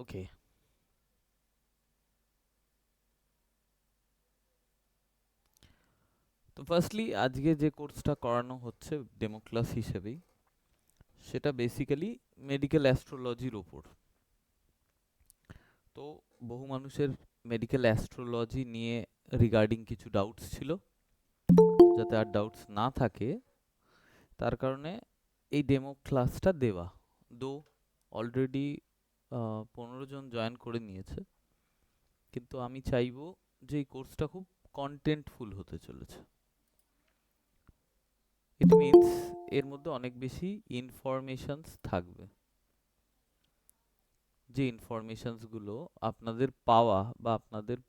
ওকে, তো ফার্স্টলি আজকে যে কোর্সটা করানো হচ্ছে ডেমো ক্লাস হিসেবেই, সেটা বেসিক্যালি মেডিকেল অ্যাস্ট্রোলজির ওপর। তো বহু মানুষের মেডিকেল অ্যাস্ট্রোলজি নিয়ে রিগার্ডিং কিছু ডাউটস ছিল, যাতে আর ডাউটস না থাকে তার কারণে এই ডেমো ক্লাসটা দেওয়া। দো অলরেডি 15 জন জয়েন করে নিয়েছে, কিন্তু আমি চাইবো যে এই কোর্সটা খুব কন্টেন্টফুল হতে চলেছে। ইট মিনস এর মধ্যে অনেক বেশি ইনফরমেশনস থাকবে, যে ইনফরমেশনসগুলো আপনাদের পাওয়া বা আপনাদের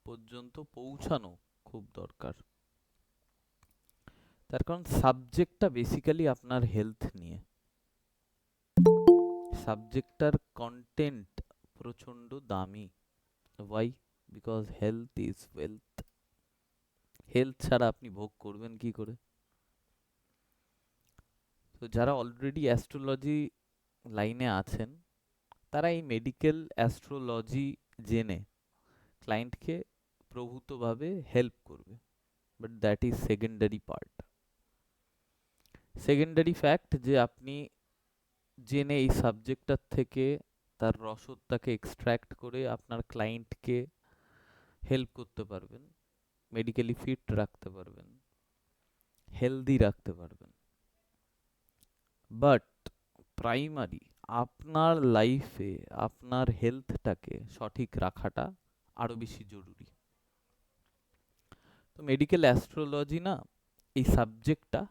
পর্যন্ত পৌঁছানো খুব দরকার। তার কারণ সাবজেক্টটা বেসিক্যালি আপনার হেলথ নিয়ে। সাবজেক্টটার কন্টেন্ট প্রচণ্ড দামি। Why? Because health is wealth. Health ছাড়া আপনি ভোগ করবেন কি করে? তো যারা অলরেডি অ্যাস্ট্রোলজি লাইনে আছেন, তারা এই মেডিকেল অ্যাস্ট্রোলজি জেনে ক্লায়েন্টকে প্রভূতভাবে হেল্প করবে, but that is secondary part. Secondary fact যে আপনি জেনে এই সাবজেক্টটার থেকে তার রসদটাকে এক্সট্র্যাক্ট করে আপনার ক্লায়েন্টকে হেল্প করতে পারবেন, মেডিকেলি ফিট রাখতে পারবেন, হেলদি রাখতে পারবেন। বাট প্রাইমারি আপনার লাইফে আপনার হেলথটাকে সঠিক রাখাটা আরো বেশি জরুরি। তো মেডিকেল অ্যাস্ট্রোলজি না, এই সাবজেক্টটা,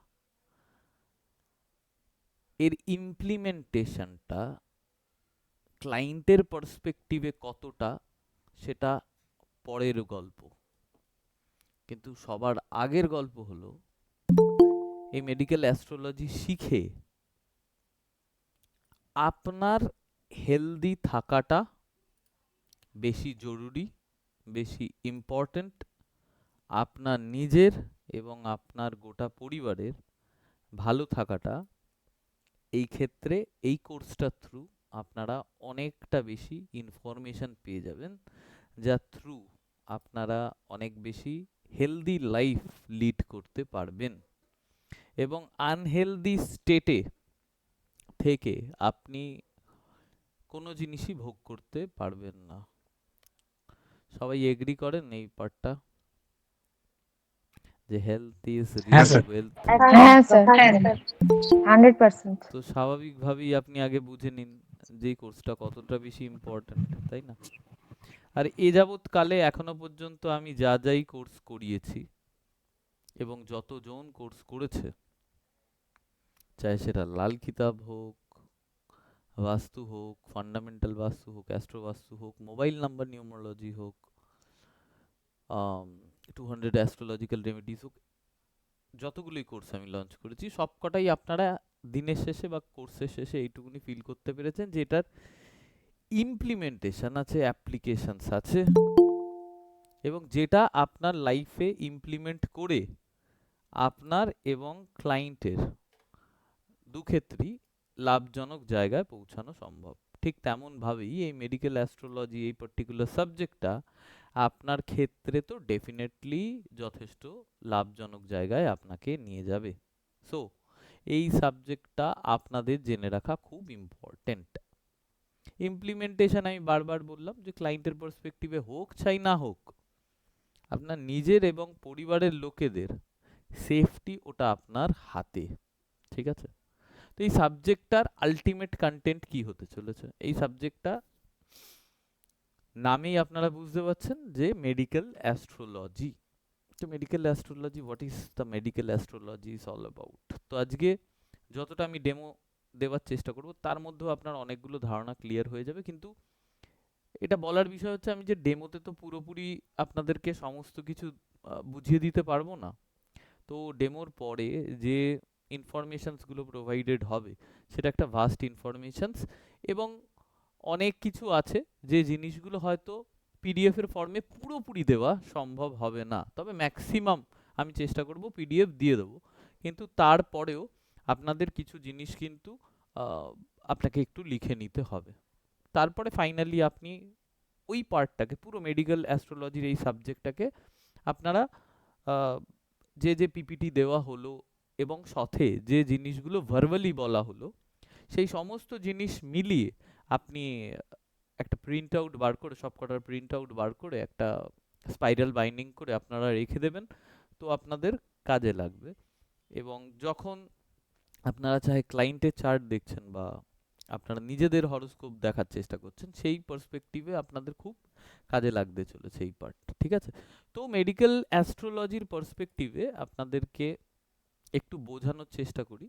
এর ইমপ্লিমেন্টেশনটা ক্লায়েন্টের পার্সপেক্টিভে কতটা, সেটা পরের গল্প। কিন্তু সবার আগের গল্প হলো এই মেডিকেল অ্যাস্ট্রোলজি শিখে আপনার হেলদি থাকাটা বেশি জরুরি, বেশি ইম্পর্ট্যান্ট। আপনার নিজের এবং আপনার গোটা পরিবারের ভালো থাকাটা, এই ক্ষেত্রে এই কোর্সটার থ্রু আপনারা অনেকটা বেশি ইনফরমেশন পেয়ে যাবেন, যার থ্রু আপনারা অনেক বেশি হেলদি লাইফ লিড করতে পারবেন এবং আনহেলদি স্টেটে থেকে আপনি কোনো জিনিসই ভোগ করতে পারবেন না। সবাই এগ্রি করেন এই পার্টটা, যে হেলথ ইজ হ্যাঁ রিয়েল স্যার। ওয়েলথ? হ্যাঁ স্যার, 100%। তো স্বাভাবিকভাবেই আপনি আগে বুঝে নিন যে এই কোর্সটা কতটা বেশি ইম্পর্ট্যান্ট, তাই না? আর এ যাবৎকালে এখনো পর্যন্ত আমি যা যাই কোর্স করিয়েছি এবং যতজন কোর্স করেছে, চাहे সেটা লাল কিতাব হোক, বাস্তু হোক, ফান্ডামেন্টাল বাস্তু হোক, অ্যাস্ট্রো বাস্তু হোক, মোবাইল নাম্বার নিউমারোলজি হোক, 200 অ্যাস্ট্রোলজিক্যাল রেমেডিস হোক, যতগুলোই কোর্স আমি লঞ্চ করেছি সবকটাই আপনারা দিনের শেষে বা কোর্সের শেষে এইটুকুনি ফিল করতে পেরেছেন যে এটার ইমপ্লিমেন্টেশন আছে, অ্যাপ্লিকেশনস আছে, এবং যেটা আপনার লাইফে ইমপ্লিমেন্ট করে আপনার এবং ক্লায়েন্টের দুক্ষেত্রেই লাভজনক জায়গায় পৌঁছানো সম্ভব। ঠিক তেমনভাবেই এই মেডিকেল অ্যাস্ট্রোলজি, এই পার্টিকুলার সাবজেক্টটা আপনার ক্ষেত্রে তো ডেফিনেটলি যথেষ্ট লাভজনক জায়গায় আপনাকে নিয়ে যাবে। সো এই সাবজেক্টটা আপনাদের জেনে রাখা খুব ইম্পর্টেন্ট। ইমপ্লিমেন্টেশন আমি বারবার বললাম যে ক্লায়েন্টের পার্সপেক্টিভে হোক চাই না হোক, আপনার নিজের এবং পরিবারের লোকেদের সেফটি ওটা আপনার হাতে। ঠিক আছে? তো এই সাবজেক্টটার আলটিমেট কন্টেন্ট কি হতে চলেছে? এই সাবজেক্টটা নামেই আপনারা বুঝতে পারছেন যে মেডিকেল অ্যাস্ট্রোলজি। তো medical astrology, what is the medical astrology is all about. তো আজকে যতটা আমি ডেমো দেওয়ার চেষ্টা করব তার মধ্যেও আপনার অনেকগুলো ধারণা ক্লিয়ার হয়ে যাবে, কিন্তু এটা বলার বিষয় হচ্ছে আমি যে ডেমোতে তো পুরোপুরি আপনাদেরকে সমস্ত কিছু বুঝিয়ে দিতে পারবো না। তো ডেমোর পরে যে ইনফরমেশনসগুলো প্রোভাইডেড হবে সেটা একটা ভাস্ট ইনফরমেশনস, এবং অনেক কিছু আছে যে জিনিসগুলো হয়তো পিডিএফ এর ফর্মে পুরোপুরি দেওয়া সম্ভব হবে না, তবে ম্যাক্সিমাম আমি চেষ্টা করব পিডিএফ দিয়ে দেবো। কিন্তু তারপরেও আপনাদের কিছু জিনিস কিন্তু আপনাকে একটু লিখে নিতে হবে। তারপরে ফাইনালি আপনি ওই পার্টটাকে, পুরো মেডিকেল অ্যাস্ট্রোলজির এই সাবজেক্টটাকে আপনারা যে যে পিপিটি দেওয়া হলো এবং সাথে যে জিনিসগুলো ভার্বালি বলা হলো সেই সমস্ত জিনিস মিলিয়ে আপনি একটা প্রিন্ট আউট বার করে, সবকটার প্রিন্ট আউট বার করে একটা স্পাইরাল বাইন্ডিং করে আপনারা রেখে দেবেন, তো আপনাদের কাজে লাগবে। এবং যখন আপনারা চাহে ক্লায়েন্টের চার্ট দেখছেন বা আপনারা নিজেদের হরোস্কোপ দেখার চেষ্টা করছেন, সেই পার্সপেক্টিভে আপনাদের খুব কাজে লাগতে চলেছে এই পার্ট, ঠিক আছে? তো মেডিকেল অ্যাস্ট্রোলজির পার্সপেক্টিভে আপনাদেরকে একটু বোঝানোর চেষ্টা করি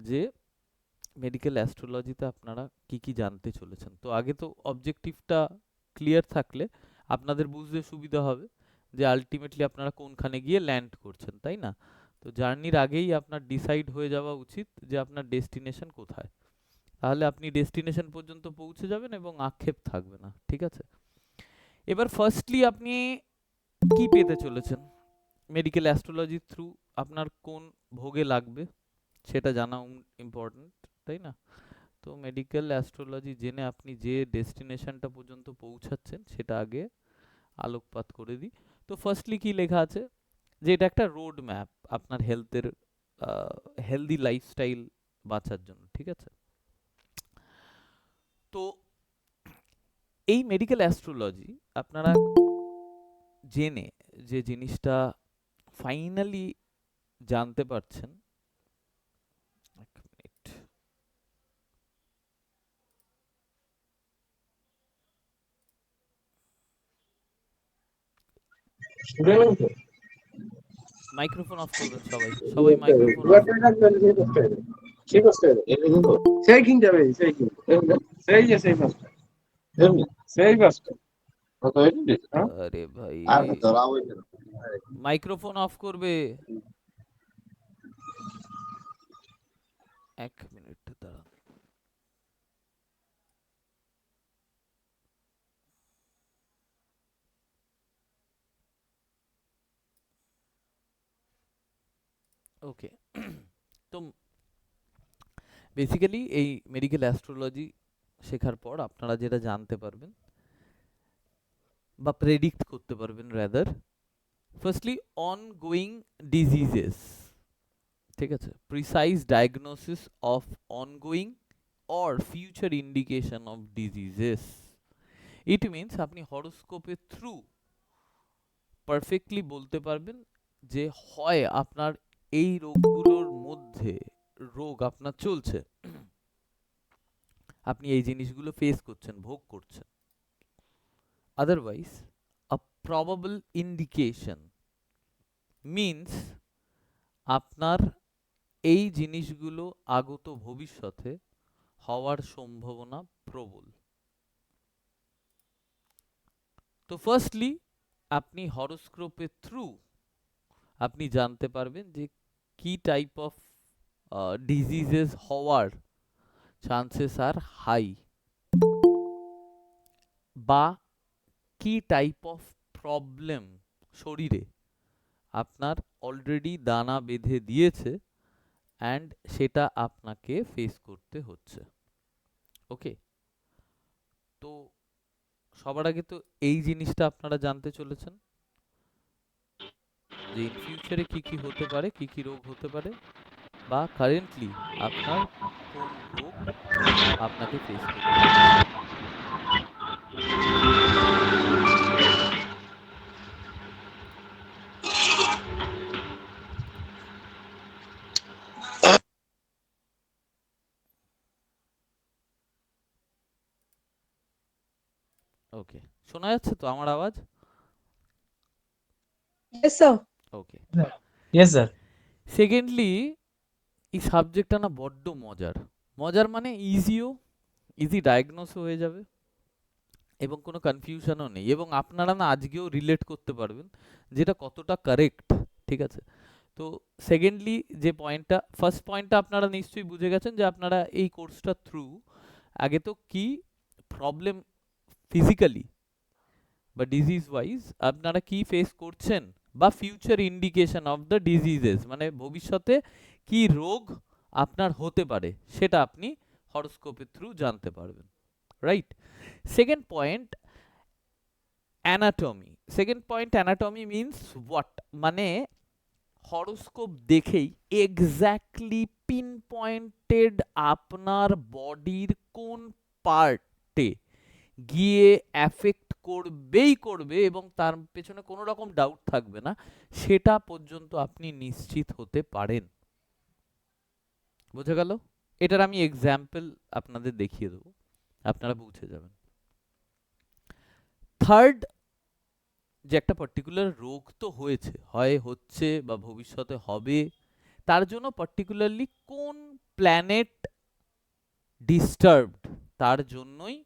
যে মেডিকেল অ্যাস্ট্রোলজিতে আপনারা কি কি জানতে চলেছেন। তো আগে তো অবজেক্টিভটা ক্লিয়ার থাকলে আপনাদের বুঝতে সুবিধা হবে যে আলটিমেটলি আপনারা কোনখানে গিয়ে ল্যান্ড করছেন, তাই না? তো জার্নির আগেই আপনার ডিসাইড হয়ে যাওয়া উচিত যে আপনার ডেস্টিনেশন কোথায়, তাহলে আপনি ডেস্টিনেশন পর্যন্ত পৌঁছে যাবেন এবং আক্ষেপ থাকবে না, ঠিক আছে? এবার ফার্স্টলি আপনি কি পেতে চলেছেন মেডিকেল অ্যাস্ট্রোলজির থ্রু, আপনার কোন ভোগে লাগবে সেটা জানা ইম্পর্টেন্ট, তাই না? তো মেডিকেল অ্যাস্ট্রোলজি জেনে আপনি যে ডেস্টিনেশনটা পর্যন্ত পৌঁছাচ্ছেন সেটা আগে আলোকপাত করে দিই। তো ফার্স্টলি কি লেখা আছে যে এটা একটা রোড ম্যাপ আপনার হেলথের, হেলদি লাইফস্টাইল বাঁচার জন্য, ঠিক আছে? তো এই মেডিকেল অ্যাস্ট্রোলজি আপনারা জেনে যে জিনিসটা ফাইনালি জানতে পারছেন, এক মিনিট, মাইক্রোফোন অফ করবেন সবাই, সবাই মাইক্রোফোন অফ করবেন। সেই কিনতে হবে, সেই কিনতে সেই যে সেই মাছটা, সেই মাছটা হ্যাঁ? আরে ভাই, মাইক্রোফোন অফ করবে, এক মিনিট দাঁড়ান। ওকে, তো বেসিক্যালি এই মেডিকেল অ্যাস্ট্রোলজি শেখার পর আপনারা যেটা জানতে পারবেন বা প্রেডিক্ট করতে পারবেন রাদার, ফার্স্টলি অনগোয়িং ডিজিজেস, ঠিক আছে? Precise diagnosis of ongoing or future indication of diseases. It means আপনি হরোস্কোপের থ্রু পারফেক্টলি বলতে পারবেন যে হয় আপনার এই রোগগুলোর মধ্যে রোগ আপনার চলছে, আপনি এই জিনিসগুলো ফেস করছেন, ভোগ করছেন, আদারওয়াইজ আ প্রবাবল ইন্ডিকেশন মিনস আপনার এই জিনিসগুলো আগত ভবিষ্যতে হওয়ার সম্ভাবনা প্রবল। তো ফার্স্টলি আপনি হরোস্কোপের থ্রু আপনি জানতে পারবেন যে কি টাইপ অফ ডিজিজেস হওয়ার চান্সেস আর হাই, বা কি টাইপ অফ প্রবলেম শরীরে আপনার অলরেডি দানা বেঁধে দিয়েছে অ্যান্ড সেটা আপনাকে ফেস করতে হচ্ছে। ওকে, তো সবার আগে তো এই জিনিসটা আপনারা জানতে চলেছেন যে ইন ফিউচারে কি কি হতে পারে, কি কি রোগ হতে পারে, বা কারেন্টলি আপনার কোন রোগ আপনাকে ফেস করতে হচ্ছে। ওকে, শোনা যাচ্ছে তো আমার আওয়াজ? Yes, sir. ওকে, ইয়েস স্যার। সেকেন্ডলি এই সাবজেক্টটা না বড্ড মজার, মজার মানে ইজিও, ইজি ডায়াগনোসও হয়ে যাবে এবং কোনো কনফিউশনও নেই, এবং আপনারা না আজকেও রিলেট করতে পারবেন যেটা কতটা কারেক্ট, ঠিক আছে? তো সেকেন্ডলি যে পয়েন্টটা, ফার্স্ট পয়েন্টটা আপনারা নিশ্চয়ই বুঝে গেছেন যে আপনারা এই কোর্সটা থ্রু আগে তো কি প্রবলেম ফিজিক্যালি বা ডিজিজ ওয়াইজ আপনারা কি ফেস করছেন, বা future indication of the diseases মানে ভবিষ্যতে কি রোগ আপনার হতে পারে সেটা আপনি হরোস্কোপের থ্রু জানতে পারবেন, right? Second point anatomy. Second point anatomy means what, মানে হরোস্কোপ দেখেই এক্স্যাক্টলি পিন পয়েন্টেড আপনার বডির কোন পার্টে গিয়ে অ্যাফেক্ট করবেই করবে এবং তার পেছনে কোনো রকম ডাউট থাকবে না, সেটা পর্যন্ত আপনি নিশ্চিত হতে পারেন। বোঝা গেল? এটার আমি এক্সাম্পল আপনাদের দেখিয়ে দেবো, আপনারা বুঝে যাবেন। থার্ড, যে একটা পার্টিকুলার রোগ তো হয়েছে, হয় হচ্ছে বা ভবিষ্যতে হবে, তার জন্য পার্টিকুলারলি কোন প্ল্যানেট ডিস্টার্বড, তার জন্যই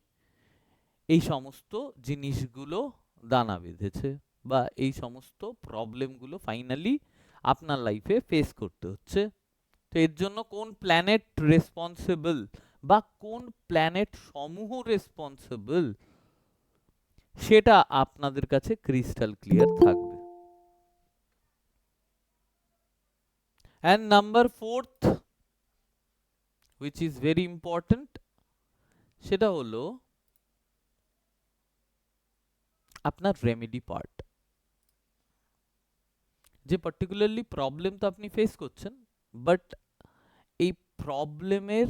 এই সমস্ত জিনিসগুলো দানা বেঁধেছে বা এই সমস্ত প্রবলেমগুলো ফাইনালি আপনার লাইফে ফেস করতে হচ্ছে। তো এর জন্য কোন প্ল্যানেট রেসপন্সিবল বা কোন প্ল্যানেট সমূহ রেসপন্সিবল, সেটা আপনাদের কাছে ক্রিস্টাল ক্লিয়ার থাকবে। And number fourth, which is very important, সেটা হলো আপনার রেমেডি পার্ট। যে পার্টিকুলারলি প্রবলেম তো আপনি ফেস করছেন, বাট এই প্রবলেমের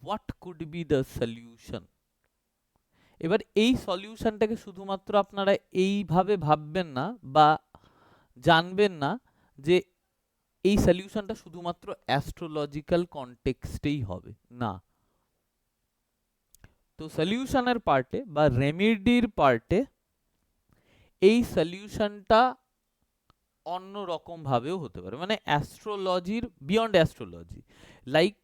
what could be the solution. এবার এই সলিউশনটাকে শুধুমাত্র আপনারা এইভাবে ভাববেন না বা জানবেন না যে এই সলিউশনটা শুধুমাত্র অ্যাস্ট্রোলজিক্যাল কনটেক্সটেই হবে, না। তো সলিউশনের পার্টে বা রেমেডির পার্টে এই সলিউশনটা অন্য রকম ভাবেও হতে পারে, মানে অ্যাস্ট্রোলজির বিয়ন্ড অ্যাস্ট্রোলজি। লাইক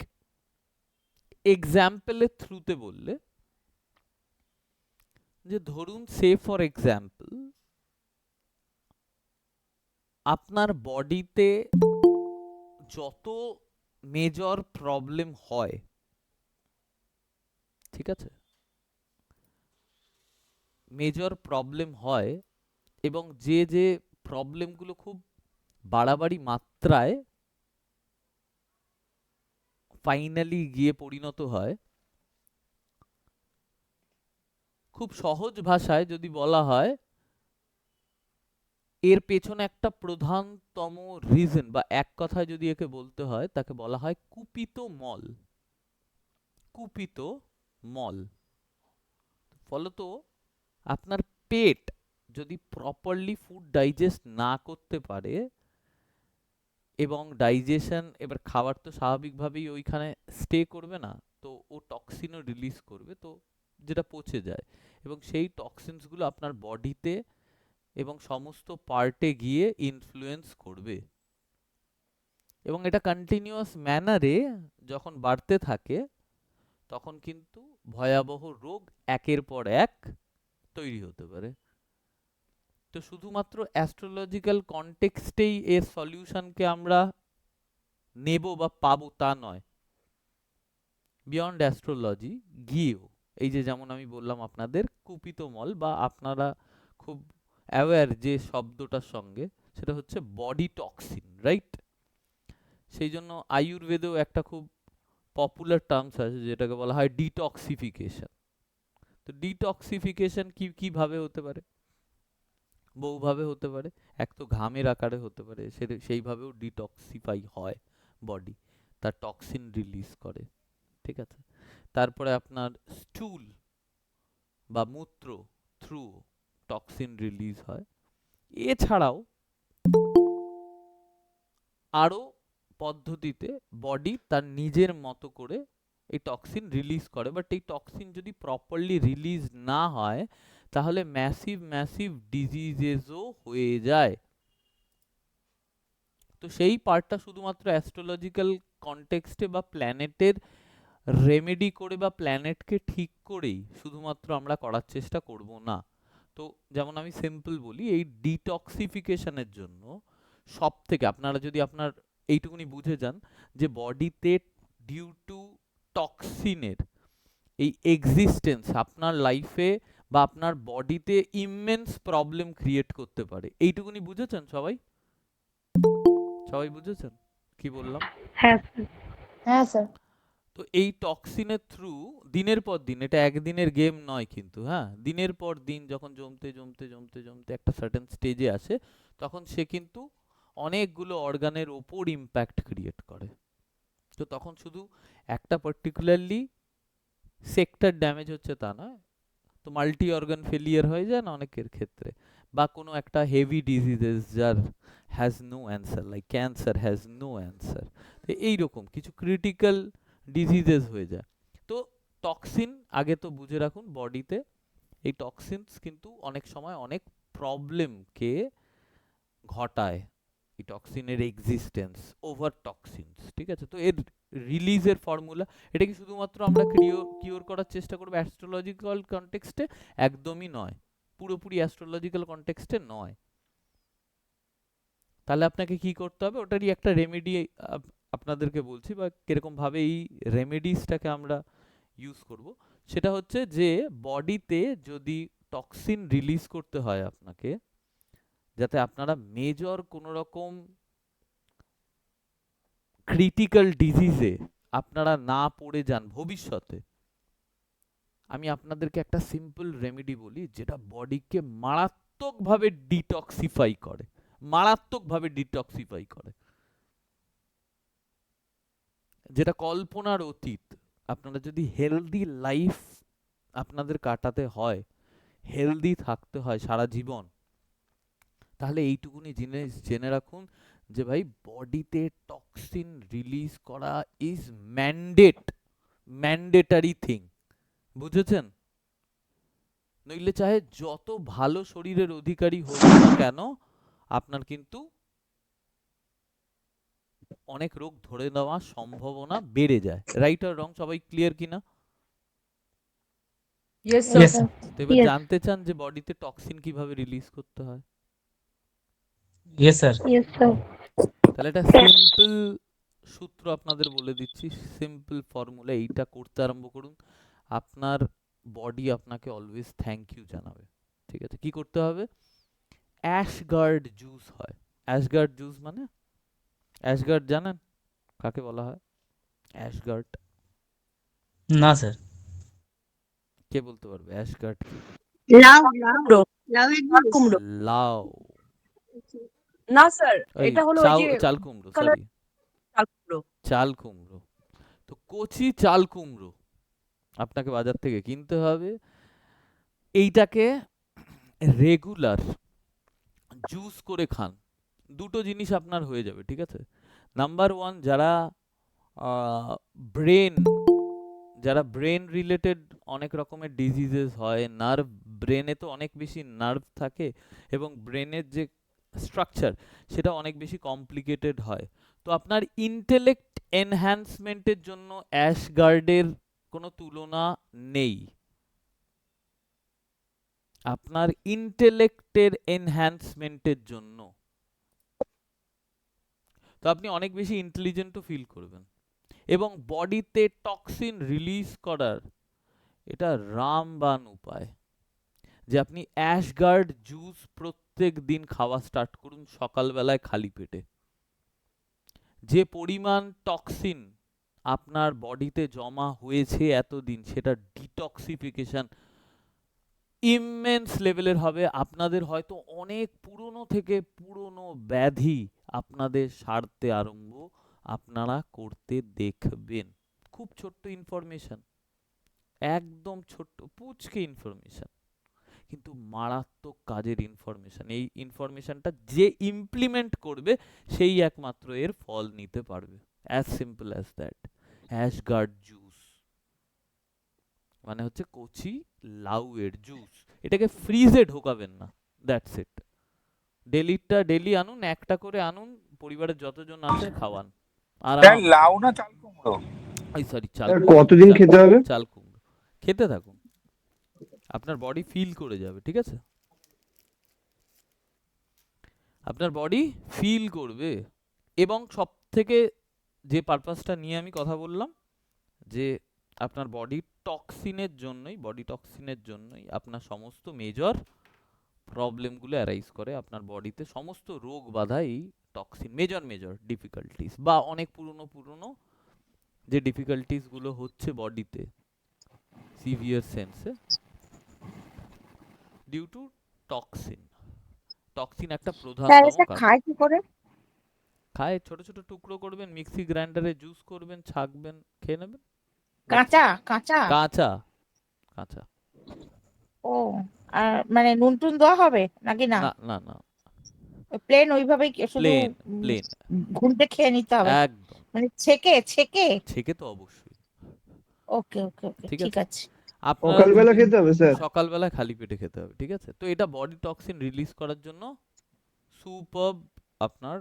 এক্সাম্পলের থ্রুতে বললে, যে ধরুন সে ফর এক্সাম্পল আপনার বডিতে যত মেজর প্রবলেম হয়, ঠিক আছে, মেজর প্রবলেম হয় এবং যে যে প্রবলেমগুলো খুব বাড়াবাড়ি মাত্রায় ফাইনালি গিয়ে পরিণত হয়, খুব সহজ ভাষায় যদি বলা হয়, এর পেছনে একটা প্রধানতম রিজন বা এক কথায় যদি একে বলতে হয়, তাকে বলা হয় কুপিত মল। কুপিত মল। ফলত আপনার পেট যদি প্রপারলি ফুড ডাইজেস্ট না করতে পারে, এবং ডাইজেশন, এবার খাবার তো স্বাভাবিকভাবেই ওইখানে স্টে করবে না, তো ও টক্সিনও রিলিজ করবে, তো যেটা পচে যায়, এবং সেই টক্সিনসগুলো আপনার বডিতে এবং সমস্ত পার্টে গিয়ে ইনফ্লুয়েন্স করবে, এবং এটা কন্টিনিউয়াস ম্যানারে যখন বাড়তে থাকে, তখন কিন্তু ভয়াবহ রোগ একের পর এক তৈরি হতে পারে। তো শুধুমাত্র অ্যাস্ট্রোলজিক্যাল কনটেক্সটেই এর সলিউশনকে আমরা নেব বা পাবো তা নয়, বিয়ন্ড অ্যাস্ট্রোলজি গিয়েও, এই যে যেমন আমি বললাম আপনাদের কুপিত মল, বা আপনারা খুব অ্যাওয়্যার যে শব্দটার সঙ্গে, সেটা হচ্ছে বডি টক্সিন, রাইট? সেই জন্য আয়ুর্বেদেও একটা খুব পপুলার টার্মস আছে যেটাকে বলা হয় ডিটক্সিফিকেশন। তো ডিটক্সিফিকেশন কিভাবে হতে পারে? বহুভাবে হতে পারে। এক তো ঘামের আকারে হতে পারে, সেইভাবেও ডিটক্সিফাই হয় বডি, তার টক্সিন রিলিজ করে, ঠিক আছে? তারপরে আপনার স্টুল বা মূত্র থ্রু টক্সিন রিলিজ হয়। এছাড়াও আরো পদ্ধতিতে বডি তার নিজের মতো করে এই টক্সিন রিলিজ করে, বাট এই টক্সিন যদি প্রপারলি রিলিজ না হয়, তাহলে ম্যাসিভ ম্যাসিভ ডিজিজেসও হয়ে যায়। তো সেই পার্টটা শুধুমাত্র অ্যাস্ট্রোলজিক্যাল কনটেক্সটে বা প্ল্যানেটের রেমেডি করে বা প্ল্যানেটকে ঠিক করেই শুধুমাত্র আমরা করার চেষ্টা করব না। তো যেমন আমি সিম্পল বলি, এই ডিটক্সিফিকেশনের জন্য সব থেকে আপনারা যদি আপনার এইটুকুনি বুঝে যান যে বডিতে ডিউ টু টক্সিনের এই এক্সিস্টেন্স আপনার লাইফে বা আপনার বডিতে ইমেন্স প্রবলেম ক্রিয়েট করতে পারে, এইটুকুনি বুঝেছেন সবাই? সবাই বুঝেছেন কি বললাম? হ্যাঁ স্যার। তো এই টক্সিনের থ্রু দিনের পর দিন, এটা একদিনের গেম নয় কিন্তু, হ্যাঁ, দিনের পর দিন যখন জমতে জমতে জমতে জমতে একটা সার্টেন স্টেজে আসে, তখন সে কিন্তু অনেকগুলো অর্গানের ওপর ইম্প্যাক্ট ক্রিয়েট করে। তো তখন শুধু একটা পার্টিকুলারলি সেক্টর ড্যামেজ হচ্ছে তা নয়, তো মাল্টি অর্গান ফেলিয়ার হয়ে যায় না অনেকের ক্ষেত্রে, বা কোনো একটা হেভি ডিজিজেস যার has no answer, like cancer has no answer, তো এইরকম কিছু ক্রিটিক্যাল ডিজিজেস হয়ে যায়। তো টক্সিন আগে তো বুঝে রাখুন, বডিতে এই টক্সিনস কিন্তু অনেক সময় অনেক প্রবলেমকে ঘটায়, এই টক্সিনের এক্সিস্টেন্স, ওভার টক্সিনস, ঠিক আছে। তো এর রিলিজের ফর্মুলা, এটা কি শুধুমাত্র আমরা কিওর করার চেষ্টা করবো অ্যাস্ট্রোলজিক্যাল কনটেক্সটে? একদমই নয়, পুরোপুরি অ্যাস্ট্রোলজিক্যাল কনটেক্সটে নয়। তাহলে আপনাকে কি করতে হবে, ওটারই একটা রেমেডি আপনাদেরকে বলছি, বা কিরকম ভাবে এই রেমেডিসটাকে আমরা ইউজ করব। সেটা হচ্ছে যে বডিতে যদি টক্সিন রিলিজ করতে হয় আপনাকে, যাতে আপনারা মেজর কোনো রকম ক্রিটিক্যাল ডিজিজে আপনারা না পড়ে যান ভবিষ্যতে, আমি আপনাদেরকে একটা সিম্পল রেমেডি বলি, যেটা বডিকে মারাত্মকভাবে ডিটক্সিফাই করে, মারাত্মকভাবে ডিটক্সিফাই করে, যেটা কল্পনার অতীত। আপনারা যদি হেলদি লাইফ আপনাদের কাটাতে হয়, হেলদি থাকতে হয় সারা জীবন, তাহলে এইটুকুনি জিনিস জেনে রাখুন যে ভাই, বডিতে টক্সিন রিলিজ করা ইজ ম্যান্ডেটারি থিং, বুঝেছেন? নইলে চাহে যত ভালো শরীরের অধিকারী হোক না কেন, আপনার কিন্তু অনেক রোগ ধরে নেওয়ার সম্ভাবনা বেড়ে যায়। রাইট আর রং, সবাই ক্লিয়ার কিনা? Yes, Yes, sir. Yes, sir. তো এবার Yes. জানতে চান যে বডিতে টক্সিন কিভাবে রিলিজ করতে হয়? yes, sir. Yes, sir. তাহলে একটা সিম্পল সূত্র আপনাদের বলে দিচ্ছি, সিম্পল ফর্মুলা, এইটা করতে আরম্ভ করুন, আপনার বডি আপনাকে অলওয়েজ থ্যাংক ইউ জানাবে। ঠিক আছে, কি করতে হবে? অ্যাশগার্ড জুস হয়। অ্যাশগার্ড জুস মানে, অ্যাশগার্ড জানেন কাকে বলা হয়? অ্যাশগার্ড না স্যার। কে বলতে পারবে অ্যাশগার্ড কি? লাউ লাউয়ের চাল জুস। কুমড়ো। লাউ? না স্যার, ওই এটা হলো ওই যে চাল কুমড়ো, কালার সরি, চাল কুমড়ো। চাল কুমড়ো। তো কচি চাল কুমড়ো আপনাকে বাজার থেকে কিনতে হবে, এইটাকে রেগুলার জুস করে খান, দুটো জিনিস আপনার হয়ে যাবে, ঠিক আছে। নাম্বার ওয়ান, ব্রেন যারা ব্রেন রিলেটেড অনেক রকমের ডিজিজেস হয়, নার্ভ, ব্রেনে তো অনেক বেশি নার্ভ থাকে, এবং ব্রেনের যে স্ট্রাকচার সেটা অনেক বেশি কমপ্লিকেটেড হয়। তো আপনার ইন্টেলেক্ট এনহ্যান্সমেন্টের জন্য অ্যাশগার্ডের কোনো তুলনা নেই। আপনার ইন্টেলেক্টের এনহ্যান্সমেন্টের জন্য, তো আপনি অনেক বেশি ইন্টেলিজেন্টও ফিল করবেন, এবং বডিতে টক্সিন রিলিজ করার এটা রামবান উপায়, যে আপনি অ্যাশগার্ড জুস প্রত্যেক দিন খাওয়া স্টার্ট করুন সকালবেলায় খালি পেটে। যে পরিমাণ টক্সিন আপনার বডিতে জমা হয়েছে এতদিন, সেটা ডিটক্সিফিকেশন ইমেন্স লেভেলের হবে। আপনাদের হয়তো অনেক পুরনো থেকে পুরনো ব্যাধি আপনাদের সারতে আরম্ভ আপনারা করতে দেখবেন। খুব ছোট্ট ইনফরমেশন, একদম ছোট্ট পুচকে ইনফরমেশন, কিন্তু মারাত্মক কাজের ইনফরমেশন। এই ইনফরমেশনটা যে ইমপ্লিমেন্ট করবে সেই একমাত্র এর ফল নিতে পারবে। As simple as that. Ash gourd juice মানে হচ্ছে কচি লাউয়ের জুস, এটাকে ফ্রিজে ঢোকাবেন না, দ্যাটস ইট। ডেলি আনুন, একটা করে আনুন, পরিবারের যতজন আছে খাওয়ান স্যার, আরাম। লাউ না চাল কুমড়ো? ওই সরি, চাল আর কুমড়ো, কতদিন চাল খেতে হবে? চাল কুমড়ো খেতে থাকুন, আপনার বডি ফিল করে যাবে, ঠিক আছে, আপনার বডি ফিল করবে। এবং সব থেকে যে পারপাসটা নিয়ে আমি কথা বললাম, যে আপনার বডি টক্সিনের জন্যই আপনার সমস্ত মেজর প্রবলেমগুলো অ্যারাইজ করে, আপনার বডিতে সমস্ত রোগ বাধা এই টক্সিন, মেজর ডিফিকাল্টিস বা অনেক পুরনো যে ডিফিকাল্টিস গুলো হচ্ছে বডিতে severe sense, due to toxin. Toxin একটা স্যার প্রধানতম এটা কারণ। খায় কি করে? খায় ছোট ছোট টুকরো করবেন, মিক্সি গ্রাইন্ডারে জুস করবেন, ছাকবেন, খেয়ে নেবেন। কাঁচা কাঁচা? কাঁচা, কাঁচা। ও, আর মানে নুন টুন দেওয়া হবে নাকি না? না না না, প্লেন ওইভাবেই শুধু প্লেন প্লেন, ঘুনটে খেয়ে নিতে হবে? একদম। মানে ছেঁকে ছেঁকে? ছেঁকে তো অবশ্যই। ওকে ওকে ওকে, ঠিক ঠিক আছে, আছে। আপনার সকালবেলা খেতে হবে স্যার? সকালবেলা খালি পেটে খেতে হবে, ঠিক আছে। তো এটা বডি টক্সিন রিলিজ করার জন্য সুপারব আপনার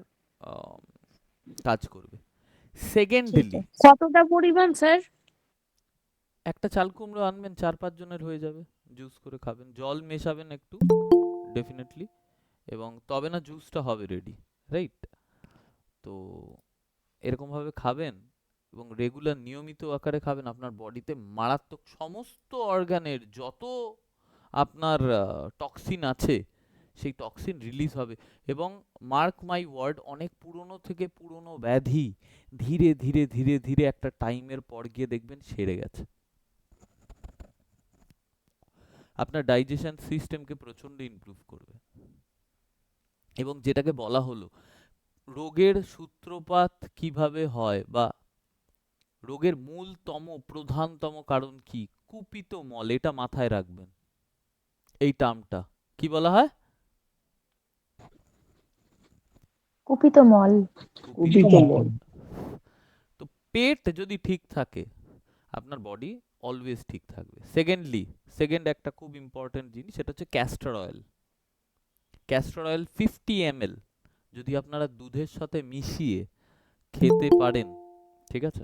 কাজ করবে। ঠিক সেকেন্ডলি, আছে। কতটা পরিমাণ স্যার? একটা চাল কুমড়ো আনবেন, 4-5 জনের হয়ে যাবে, জুস করে খাবেন, জল মেশাবেন একটু ডেফিনেটলি, এবং তবে না জুসটা হবে রেডি, রাইট? তো এরকম ভাবে খাবেন এবং রেগুলার নিয়মিত আকারে খাবেন, আপনার বডিতে মারাত্মক সমস্ত অর্গানের যত আপনার টক্সিন আছে সেই টক্সিন রিলিজ হবে। এবং মার্ক মাই ওয়ার্ড, অনেক পুরনো থেকে পুরনো ব্যাধি ধীরে ধীরে ধীরে ধীরে একটা টাইমের পর গিয়ে দেখবেন সেরে গেছে। আপনার ডাইজেশন সিস্টেমকে প্রচন্ড ইমপ্রুভ করবে। এবং যেটাকে বলা হলো রোগের সূত্রপাত কিভাবে হয় বা রোগের মূলতম প্রধানতম কারণ কি, কুপিত মল, এটা মাথায় রাখবেন। এই টার্মটা কি বলা হয়? কুপিত মল। কুপিত মল। তো পেট যদি ঠিক থাকে আপনার বডি অলওয়েজ ঠিক থাকবে। সেকেন্ড একটা খুব ইম্পর্টেন্ট জিনিস, সেটা হচ্ছে castor oil. Castor oil 50 ml যদি আপনারা দুধের সাথে মিশিয়ে খেতে পারেন, ঠিক আছে,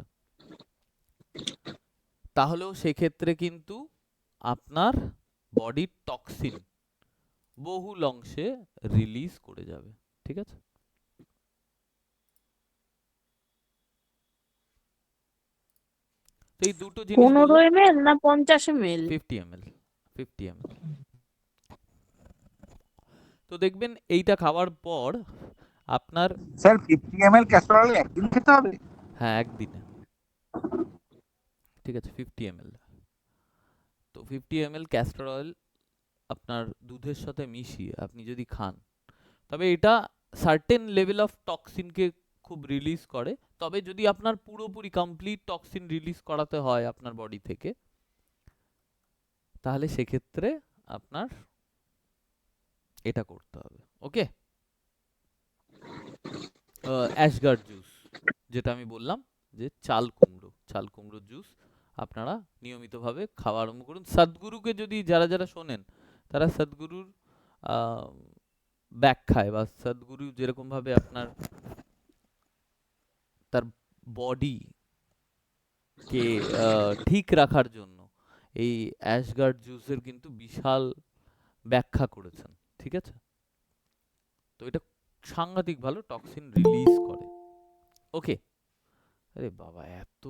তাহলেও সেক্ষেত্রে কিন্তু আপনার বডির টক্সিন বহুল অংশে রিলিজ করে যাবে, ঠিক আছে। তো এই দুটো জিনিস 15 বললাম। ml না 50 ml? 50 ml, 50 ml। তো দেখবেন এইটা খাওয়ার পর আপনার, স্যার 50 ml ক্যাস্টর অয়েল একদিন খেতে হবে? হ্যাঁ একদিনে, ঠিক আছে, 50 ml। তো 50 ml ক্যাস্টর অয়েল আপনার দুধের সাথে মিশিয়ে আপনি যদি খান, তবে এটা সার্টেন লেভেল অফ টক্সিনকে খুব রিলিজ করে। তবে যদি আপনার পুরোপুরি কমপ্লিট টক্সিন রিলিজ করাতে হয় আপনার বডি থেকে, তাহলে সেক্ষেত্রে আপনার এটা করতে হবে। ওকে, অ্যাশগার্ড জুস, যেটা আমি বললাম যে চাল কুমড়ো জুস আপনারা নিয়মিতভাবে খাওয়া আরম্ভ করুন। সদ্গুরুকে যদি যারা যারা শোনেন, তারা সদ্গুরুর ব্যাখ্যায় বা সদ্গুরু যেরকম ভাবে আপনার তার বডি কে ঠিক রাখার জন্য এই অ্যাশগার্ড জুসের কিন্তু বিশাল ব্যাখ্যা করেছেন, ঠিক আছে। তো এটা সাংঘাতিক ভালো টক্সিন রিলিজ করে। ওকে, আরে বাবা এত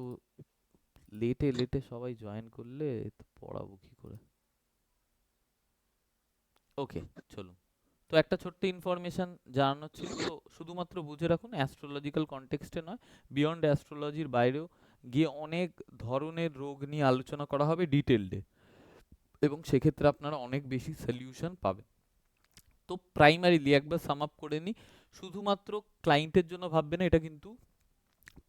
লেটে লেটে সবাই জয়েন করলে তো পড়াবো কি করে। ওকে চলুন, তো একটা ছোট্ট ইনফরমেশন জানানোর ছিল, তো শুধুমাত্র বুঝে রাখুন অ্যাস্ট্রোলজিক্যাল কনটেক্সটে নয়, বিয়ন্ড অ্যাস্ট্রোলজির বাইরেও গিয়ে অনেক ধরনের রোগ নিয়ে আলোচনা করা হবে ডিটেলডে, এবং সেক্ষেত্রে আপনারা অনেক বেশি সলিউশন পাবেন। তো প্রাইমারিলি একবার সাম আপ করে নিই, শুধুমাত্র ক্লায়েন্টের জন্য ভাববেন না, এটা কিন্তু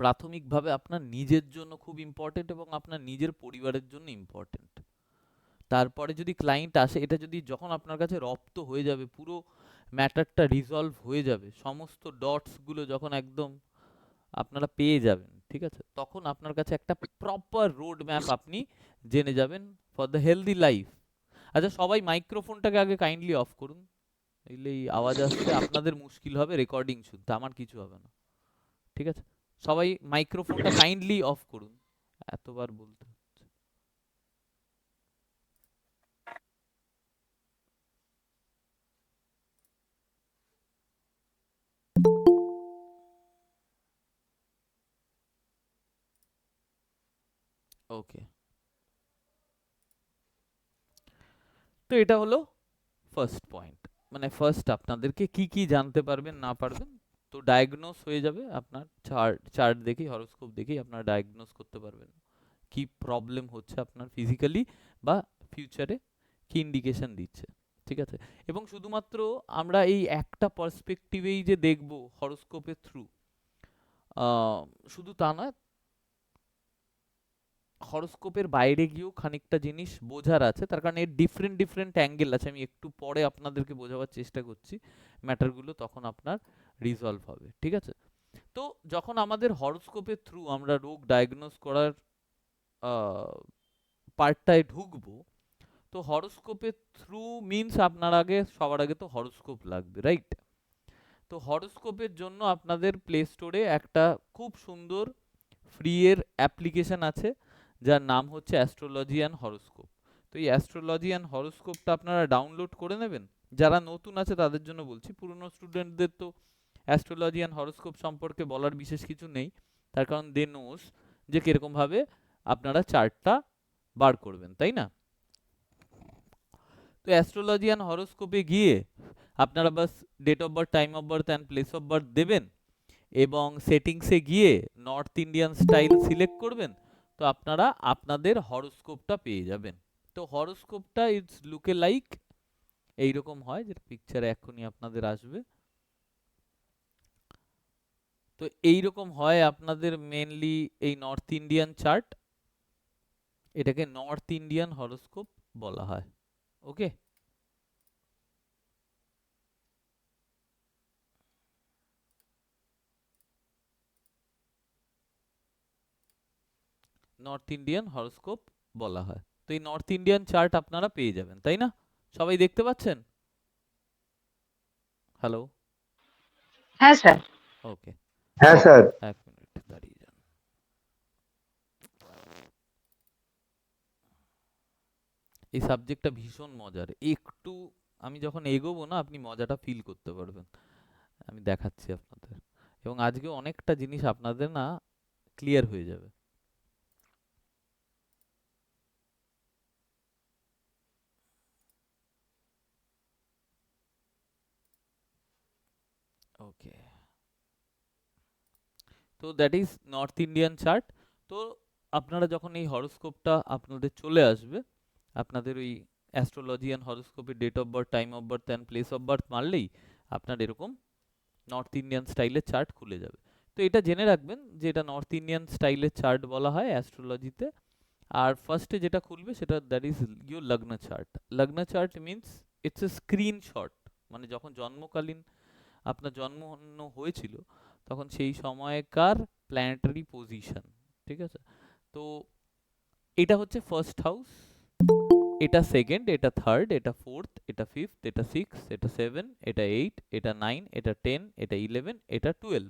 প্রাথমিকভাবে আপনার নিজের জন্য খুব ইম্পর্টেন্ট এবং আপনার নিজের পরিবারের জন্য ইম্পর্টেন্ট। তারপরে যদি ক্লায়েন্ট আসে, এটা যদি যখন আপনার কাছে রপ্ত হয়ে যাবে, পুরো ম্যাটারটা রিজলভ হয়ে যাবে, সমস্ত ডটসগুলো যখন একদম আপনারা পেয়ে যাবেন, ঠিক আছে, তখন আপনার কাছে একটা প্রপার রোড ম্যাপ আপনি জেনে যাবেন ফর দ্য হেলদি লাইফ। আচ্ছা সবাই মাইক্রোফোনটাকে আগে কাইন্ডলি অফ করুন, এই আওয়াজ আসছে, আপনাদের মুশকিল হবে রেকর্ডিং শুনতে, আমার কিছু হবে না, ঠিক আছে। সবাই মাইক্রোফোনটা কাইন্ডলি অফ করুন, এতবার বলতে। ওকে, তো এটা হলো ফার্স্ট পয়েন্ট, মানে ফার্স্ট আপনাদেরকে কি কি জানতে পারবেন না পারবেন তো ডায়াগনোস হয়ে যাবে আপনার চার্ট দেখেই, হরোস্কোপ দেখেই আপনারা ডায়াগনোস করতে পারবেন কি প্রবলেম হচ্ছে আপনার ফিজিক্যালি বা ফিউচারে কি ইন্ডিকেশন দিচ্ছে, ঠিক আছে। এবং শুধুমাত্র আমরা এই একটা পার্সপেক্টিভেই যে দেখব হরোস্কোপের থ্রু, শুধু তা নয়, হরোস্কোপের বাইরে গিয়েও খানিকটা জিনিস বোঝার আছে, তার কারণে এর ডিফারেন্ট ডিফারেন্ট অ্যাঙ্গেল আছে। আমি একটু পরে আপনাদেরকে বোঝাবার চেষ্টা করছি ম্যাটারগুলো, তখন আপনার রিজলভ হবে, ঠিক আছে। তো যখন আমাদের হরোস্কোপের থ্রু আমরা রোগ ডায়াগনোস করার পার্টটায় ঢুকবো, তো হরোস্কোপের থ্রু মিনস আপনার সবার আগে তো হরোস্কোপ লাগবে, রাইট। তো হরোস্কোপের জন্য আপনাদের প্লে স্টোরে একটা খুব সুন্দর ফ্রি এর অ্যাপ্লিকেশন আছে, যার নাম হচ্ছে অ্যাস্ট্রোলজি অ্যান্ড হরোস্কোপ। তো এই অ্যাস্ট্রোলজি অ্যান্ড হরোস্কোপটা আপনারা ডাউনলোড করে নেবেন। যারা নতুন আছে তাদের জন্য বলছি, পুরনো স্টুডেন্টদের তো অ্যাস্ট্রোলজি অ্যান্ড হরোস্কোপ সম্পর্কে বলার বিশেষ কিছু নেই, তার কারণ দে নোস যে কীরকমভাবে আপনারা চার্টটা বার করবেন, তাই না। তো অ্যাস্ট্রোলজি অ্যান্ড হরোস্কোপে গিয়ে আপনারা বাস date of birth, time of birth and place of birth দেবেন, এবং সেটিংসে গিয়ে নর্থ ইন্ডিয়ান স্টাইল সিলেক্ট করবেন। তো আপনারা আপনাদের হরোস্কোপটা পেয়ে যাবেন। তো হরোস্কোপটা ইটস লুকে লাইক এইরকম হয়, যেটা পিকচারে এখনই আপনাদের আসবে। তো এইরকম হয় আপনাদের মেনলি এই নর্থ ইন্ডিয়ান চার্ট, এটাকে নর্থ ইন্ডিয়ান হরোস্কোপ বলা হয়। ওকে, নর্থ ইন্ডিয়ান হরোস্কোপ বলা হয়। তো এই নর্থ ইন্ডিয়ান চার্ট আপনারা পেয়ে যাবেন, তাই না? সবাই দেখতে পাচ্ছেন? হ্যালো, হ্যাঁ স্যার। ওকে, হ্যাঁ স্যার। এক মিনিট দাঁড়িয়ে যান। এই সাবজেক্টটা ভীষণ মজার, একটু আমি যখন এগোবো না আপনি মজাটা ফিল করতে পারবেন। আমি দেখাচ্ছি আপনাদের, এবং আজকে অনেকটা জিনিস আপনাদের না ক্লিয়ার হয়ে যাবে। ওকে, তো that is north Indian chart. তো আপনারা যখন এই হরোস্কোপটা আপনাদের চলে আসবে, আপনাদের ওই অ্যাস্ট্রোলজি অ্যান্ড হরোস্কোপে date of birth, time of birth and place of birth মারলেই আপনার এরকম নর্থ ইন্ডিয়ান স্টাইলের চার্ট খুলে যাবে। তো এটা জেনে রাখবেন যে এটা নর্থ ইন্ডিয়ান স্টাইলের চার্ট বলা হয় অ্যাস্ট্রোলজিতে। আর ফার্স্টে যেটা খুলবে সেটা দ্যাট ইজ ইউর লগ্ন চার্ট। লগ্ন chart means it's a screenshot, মানে যখন জন্মকালীন আপনার জন্ম হয়েছিল তখন সেই সময়কার প্ল্যানেটারি পজিশন, ঠিক আছে। তো এটা হচ্ছে ফার্স্ট হাউস, এটা সেকেন্ড, এটা থার্ড, এটা ফোর্থ, এটা ফিফথ, এটা সিক্স, এটা সেভেন, এটা এইট, এটা নাইন, এটা 10, এটা 11, এটা 12।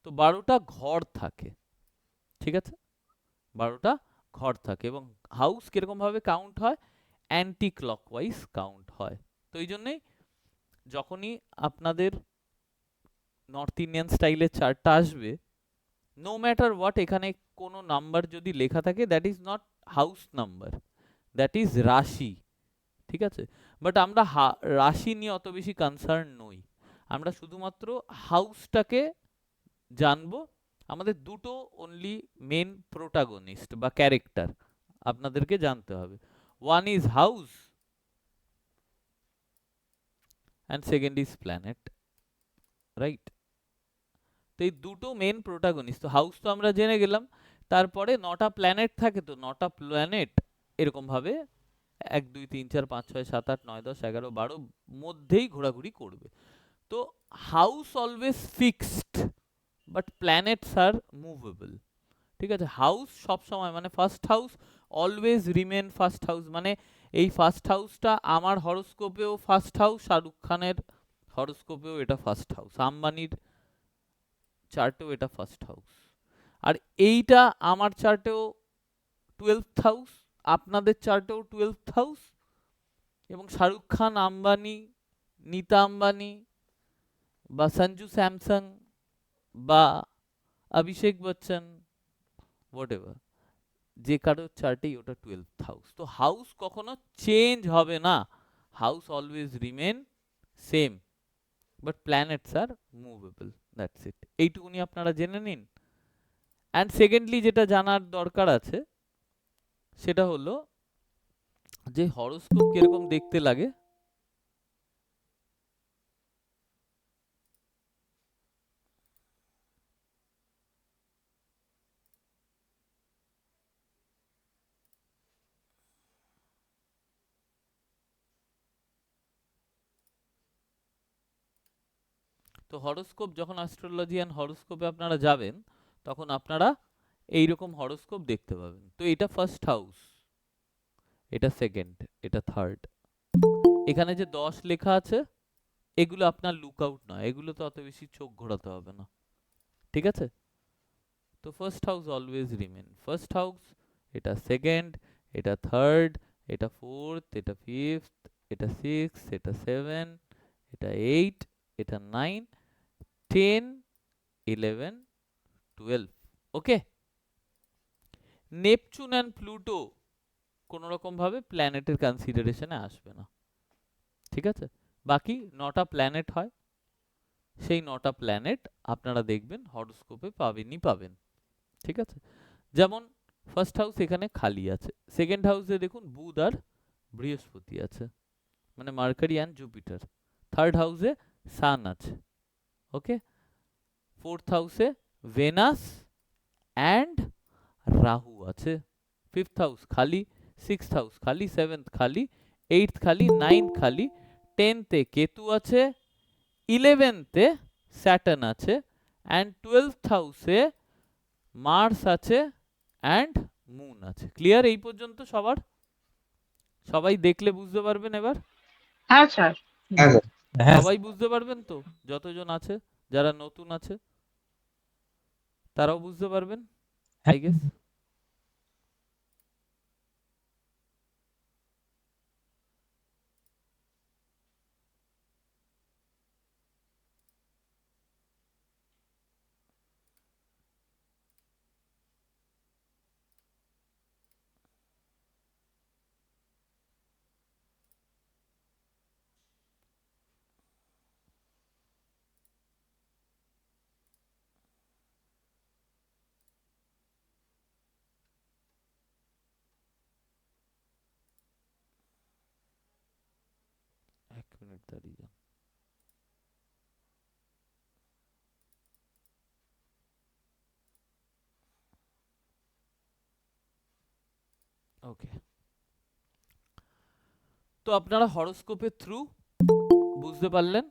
তো 12টা ঘর থাকে, ঠিক আছে, 12টা ঘর থাকে। এবং হাউস কিরকম ভাবে কাউন্ট হয়, অ্যান্টি ক্লকওয়াইজ কাউন্ট হয়। তো এই জন্যেই যখনই আপনাদের নর্থ ইন্ডিয়ান স্টাইলের চার্টটা আসবে, নো ম্যাটার হোয়াট এখানে কোনো নাম্বার যদি লেখা থাকে, that is not house number, that is রাশি, ঠিক আছে। বাট আমরা রাশি নিয়ে অত বেশি কনসার্ন নই, আমরা শুধুমাত্র হাউসটাকে জানবো। আমাদের দুটো অনলি মেন প্রোটাগনিস্ট বা ক্যারেক্টার আপনাদেরকে জানতে হবে, one is house and second is planet, right. তো এই দুটো মেন প্রোটাগনিস্ট, তো হাউস তো আমরা জেনে গেলাম, তারপরে 9টা প্ল্যানেট থাকে, তো 9টা প্ল্যানেট এরকম ভাবে 1 2 3 4 5 6 7 8 9 10 11 12 মধ্যেই ঘোরাঘুরি করবে। তো house always fixed but planets are movable, ঠিক আছে। হাউস সব সময় মানে first house always remain first house, মানে এই ফার্স্ট হাউসটা আমার হরোস্কোপেও ফার্স্ট হাউস, শাহরুখ খানের হরোস্কোপেও এটা ফার্স্ট হাউস, আম্বানির চার্টেও এটা ফার্স্ট হাউস, আর এইটা আমার চার্টেও 12th হাউস, আপনাদের চার্টেও 12th হাউস, এবং শাহরুখ খান, আম্বানি, নীতা আম্বানি বা সঞ্জু স্যামসং বা অভিষেক বচ্চন, হোয়াটএভার, যে কারোর চার্টেই ওটা 12th হাউস। তো হাউস কখনো চেঞ্জ হবে না, house always remain same, but planets are movable, that's it. এইটুকুনি আপনারা জেনে নিন। অ্যান্ড সেকেন্ডলি যেটা জানার দরকার আছে সেটা হলো যে হরোস্কোপ কিরকম দেখতে লাগে। তো হরোস্কোপ যখন অ্যাস্ট্রোলজি অ্যান্ড হরোস্কোপে আপনারা যাবেন তখন আপনারা এইরকম হরোস্কোপ দেখতে পাবেন। তো এটা ফার্স্ট হাউস, এটা সেকেন্ড, এটা থার্ড। এখানে যে 10 লেখা আছে এগুলো আপনার লুক আউট নয়, এগুলো তো অত বেশি চোখ ঘোরাতে হবে না, ঠিক আছে? তো first house always remain first house, এটা সেকেন্ড, এটা থার্ড, এটা ফোর্থ, এটা ফিফথ, এটা সিক্স, এটা সেভেন, এটা 8, এটা 9, 10, 11, 12। ওকে, নেপচুন অ্যান্ড প্লুটো কোনো রকম ভাবে প্ল্যানেটের কনসিডারেশনে আসবে না, ঠিক আছে? বাকি 9টা প্ল্যানেট হয়, সেই 9টা প্ল্যানেট আপনারা দেখবেন হরোস্কোপে পাবেনই পাবেন, ঠিক আছে? যেমন ফার্স্ট হাউস এখানে খালি আছে, সেকেন্ড হাউসে দেখুন বুধ আর বৃহস্পতি আছে, মানে মার্কারি অ্যান্ড জুপিটার। থার্ড হাউসে সান আছে, ওকে। ফোর্থ হাউসে ভেনাস অ্যান্ড রাহু আছে। ফিফথ হাউস খালি, সিক্সথ হাউস খালি, সেভেন্থ খালি, এইটথ খালি, নাইনথ খালি, 10তে কেতু আছে, 11তে স্যাটার্ন আছে, অ্যান্ড 12th হাউসে মার্স আছে অ্যান্ড মুন আছে। ক্লিয়ার এই পর্যন্ত সবার? সবাই দেখলে বুঝতে পারবেন এবার? হ্যাঁ স্যার। হ্যাঁ স্যার। হ্যাঁ সবাই বুঝতে পারবেন তো? যতজন আছে, যারা নতুন আছে তারাও বুঝতে পারবেন আই গেস। এক মিনিট দাঁড়িয়ে যান। ওকে, তো আপনারা হরোস্কোপের থ্রু বুঝতে পারলেন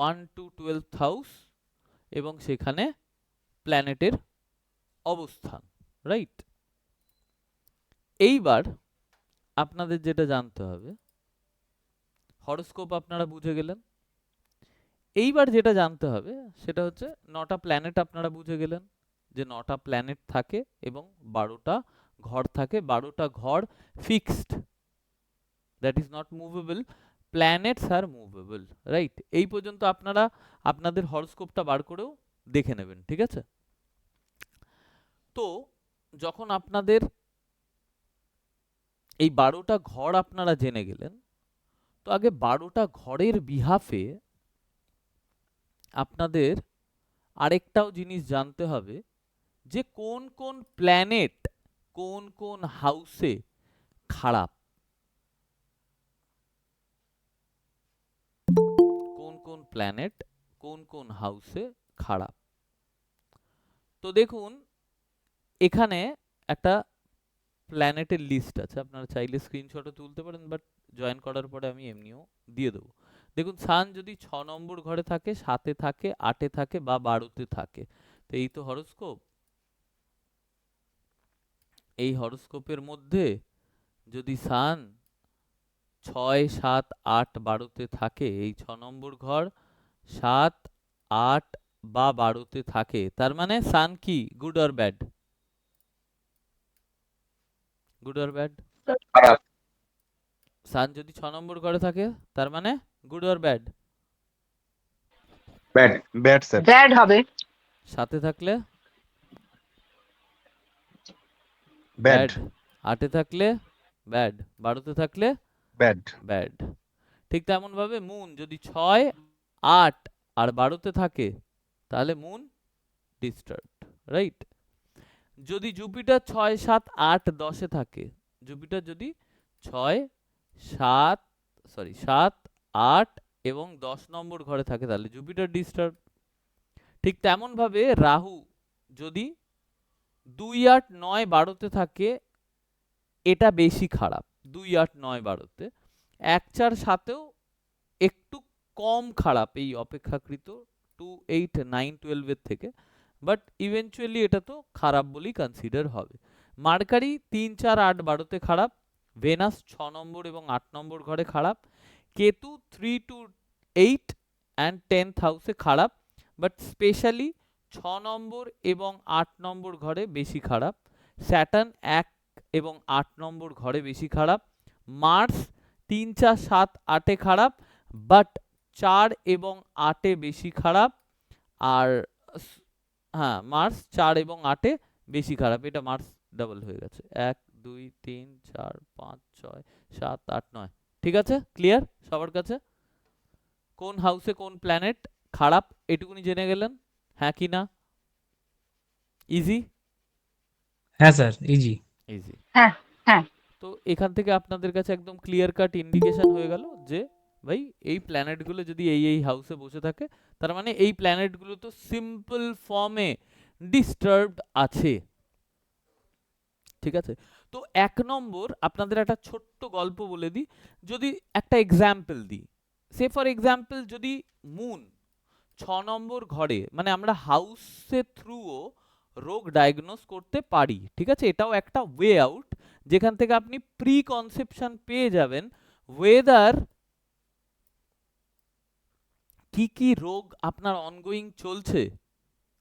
1 to 12th হাউস এবং সেখানে প্ল্যানেটের অবস্থান, রাইট? এইবার আপনাদের যেটা জানতে হবে, হরোস্কোপ আপনারা বুঝে গেলেন, এইবার যেটা জানতে হবে সেটা হচ্ছে 9টা প্ল্যানেট আপনারা বুঝে গেলেন যে 9টা প্ল্যানেট থাকে এবং 12টা ঘর থাকে, 12টা ঘর fixed, that is not movable. Planets are movable, right? এই পর্যন্ত আপনারা আপনাদের হরোস্কোপটা বার করেও দেখে নেবেন, ঠিক আছে? তো যখন আপনাদের এই 12টা ঘর আপনারা জেনে গেলেন, তো আগে 12টা ঘরের বিহাফে আপনাদের আরেকটাও জিনিস জানতে হবে যে কোন কোন প্ল্যানেট কোন কোন হাউসে খারাপ, কোন কোন প্ল্যানেট কোন কোন হাউসে খারাপ। তো দেখুন এখানে একটা প্ল্যানেটের লিস্ট আছে, আপনারা চাইলে স্ক্রিনশটও তুলতে পারেন, বাট জয়েন করার পরে আমি এমনিও দিয়ে দেবো। দেখুন সান যদি 6 নম্বর ঘরে থাকে, 7-এ থাকে, 8-এ থাকে বা 12-তে থাকে, তো এই তো হরোস্কোপ। এই হরোস্কোপের মধ্যে যদি সান 6, 7, 8, 12-তে থাকে, এই 6 নম্বর ঘর 7, 8 বা 12-তে থাকে, তার মানে সান কি good or bad? Good or bad? খারাপ। সান যদি 6 নম্বর ঘরে থাকে তার মানে good or bad? Bad. Bad sir. Bad হবে। 7-এ থাকলে ব্যাড। ব্যাড, 8-এ থাকলে ব্যাড, 12-তে থাকলে ব্যাড। ব্যাড। ঠিক তেমন ভাবে মুন যদি 6, 8 আর 12তে থাকে তাহলে মুন ডিস্টার্বড, রাইট? যদি জুপিটার 6, 7, 8, 10-এ থাকে, জুপিটার যদি 6, 7, 8 এবং 10 নম্বর ঘরে থাকে তাহলে জুপিটার ডিস্টার্ব। ঠিক তেমন ভাবে রাহু যদি 2, 8, 9, 12-তে থাকে, এটা বেশি খারাপ। 2, 8, 9, 12-তে 1, 4, 7-এও একটু কম খারাপ এই অপেক্ষাকৃত 2, 8, 9, 12-এর থেকে, বাট ইভেনচুয়ালি এটা তো খারাপ বলেই কনসিডার হবে। মার্কারি 3, 4, 8, 12-তে খারাপ, ভেনাস 6 নম্বর এবং 8 নম্বর ঘরে খারাপ, কেতু 3 to 8 and 10th হাউসে খারাপ, বাট স্পেশালি 6 নম্বর এবং 8 নম্বর ঘরে বেশি খারাপ, স্যাটার্ন 1 এবং 8 নম্বর ঘরে বেশি খারাপ, মার্স 3, 4, 7, 8-এ খারাপ, বাট 4 এবং 8-এ বেশি খারাপ, আর হ্যাঁ মার্স 4 এবং 8-এ বেশি খারাপ। এটা মার্স ডাবল হয়ে গেছে, 1, 2, 3, 4, 5, 6, 7, 8, 9। ঠিক আছে, ক্লিয়ার সবার কাছে? কোন হাউসে কোন প্ল্যানেট খারাপ এটুকুনি জেনে গেলেন, হ্যাঁ কি না? ইজি? হ্যাঁ স্যার, ইজি। ইজি। হ্যাঁ হ্যাঁ তো এখান থেকে আপনাদের কাছে একদম ক্লিয়ার কাট ইন্ডিকেশন হয়ে গেল যে ভাই এই প্ল্যানেটগুলো যদি এই হাউসে বসে থাকে, তার মানে এই প্ল্যানেটগুলো তো সিম্পল ফর্মে ডিস্টার্বড আছে। ঠিক আছে, তো 1 নম্বর আপনাদের একটা ছোট্ট গল্প বলে দিই, যদি একটা এক্সাম্পল দিই, সে ফর এক্সাম্পল যদি মুন 6 নম্বর ঘরে, মানে আমরা হাউসের থ্রুও রোগ ডায়াগনোস করতে পারি। ঠিক আছে, এটাও একটা ওয়ে আউট যেখান থেকে আপনি প্রি কনসেপশন পেয়ে যাবেন ওয়েদার কি কি রোগ আপনার অনগোয়িং চলছে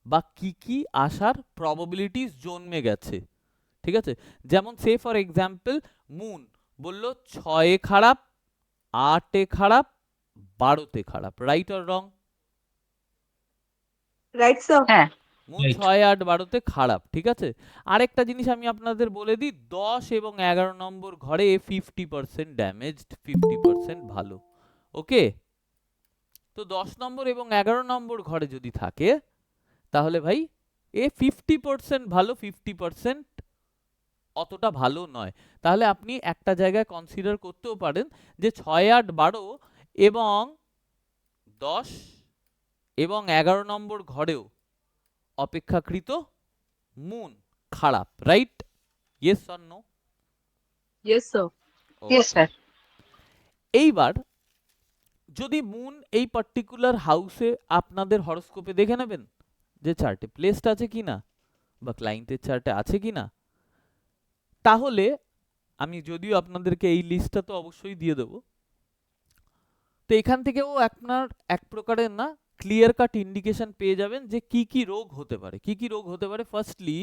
বা কি কি আসার প্রবাবিলিটিস জন্মে গেছে। ঠিক আছে, যেমন সে ফর এক্সাম্পল মুন বলল 6-এ খারাপ, 8-এ খারাপ, 12-তে খারাপ, right or wrong? Right, sir? হ্যাঁ মুন Right. 6, 8, 12-তে খারাপ। ঠিক আছে, আরেকটা জিনিস আমি আপনাদের বলে দিই, 10 এবং 11 নম্বর ঘরে 50% ড্যামেজড, 50% ভালো। ওকে, তো 10 নম্বর এবং 11 নম্বর ঘরে যদি থাকে তাহলে ভাই এ 50% ভালো, 50% অতটা ভালো নয়। তাহলে আপনি একটা জায়গায় কনসিডার করতেও পারেন যে 6, 8, 12 এবং 10 এবং 11 নম্বর ঘরেও অপেক্ষাকৃত মুন খারাপ, right? Yes or no? Yes, sir. Yes sir এইবার যদি মুন এই পার্টিকুলার হাউসে আপনাদের হরোস্কোপে দেখে নেবেন যে চার্টে প্লেসড আছে কিনা বা ক্লায়েন্টের চার্টে আছে কিনা, তাহলে আমি যদিও আপনাদেরকে এই লিস্টটা তো অবশ্যই দিয়ে দেব, তো এখান থেকেও আপনার এক প্রকারের না ক্লিয়ার কাট ইন্ডিকেশন পেয়ে যাবেন যে কি কি রোগ হতে পারে। কি কি রোগ হতে পারে? ফার্স্টলি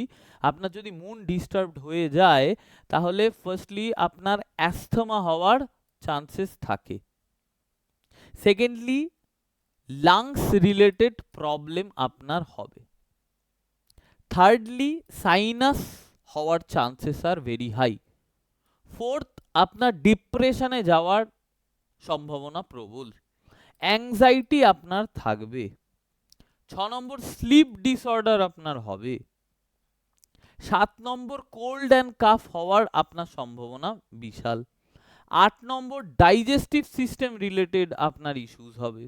আপনার যদি মুন ডিস্টার্বড হয়ে যায় তাহলে ফার্স্টলি আপনার অ্যাস্থমা হওয়ার চান্সেস থাকে। সেকেন্ডলি লাংস রিলেটেড প্রবলেম আপনার হবে। থার্ডলি সাইনাস হওয়ার chances are very high. Fourth, আপনার ডিপ্রেশনে যাওয়ার সম্ভাবনা প্রবল। অ্যাংজাইটি আপনার থাকবে। 6 নম্বর স্লিপ ডিসঅর্ডার আপনার হবে। 7 নম্বর কোল্ড অ্যান্ড কাফ হওয়ার আপনার সম্ভাবনা বিশাল। 8 নম্বর ডাইজেস্টিভ সিস্টেম রিলেটেড আপনার ইস্যুস হবে।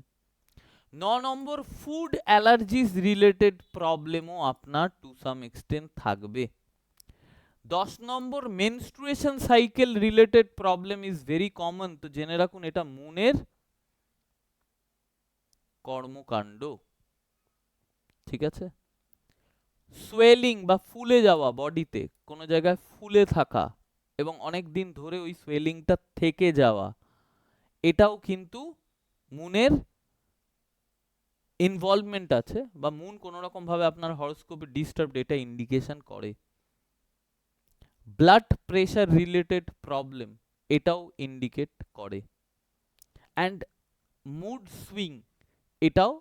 9 নম্বর ফুড অ্যালার্জিস রিলেটেড প্রবলেমও আপনার টু সাম এক্সটেন্ট থাকবে। 10 নম্বর menstruation cycle related problem is very common, তো জেনে রাখুন এটা মুনের কর্মকাণ্ড। ঠিক আছে, সোয়েলিং বা ফুলে যাওয়া, বডিতে কোনো জায়গায় ফুলে থাকা এবং অনেক দিন ধরে ওই সোয়েলিংটা থেকে যাওয়া, এটাও কিন্তু মুনের ইনভলভমেন্ট আছে বা মুন কোনো রকম ভাবে আপনার হরোস্কোপে ডিস্টার্বড, এটা ইন্ডিকেশন করে। ব্লাড প্রেশার রিলেটেড প্রবলেম এটাও ইন্ডিকেট করে। অ্যান্ড মুড সুইং এটাও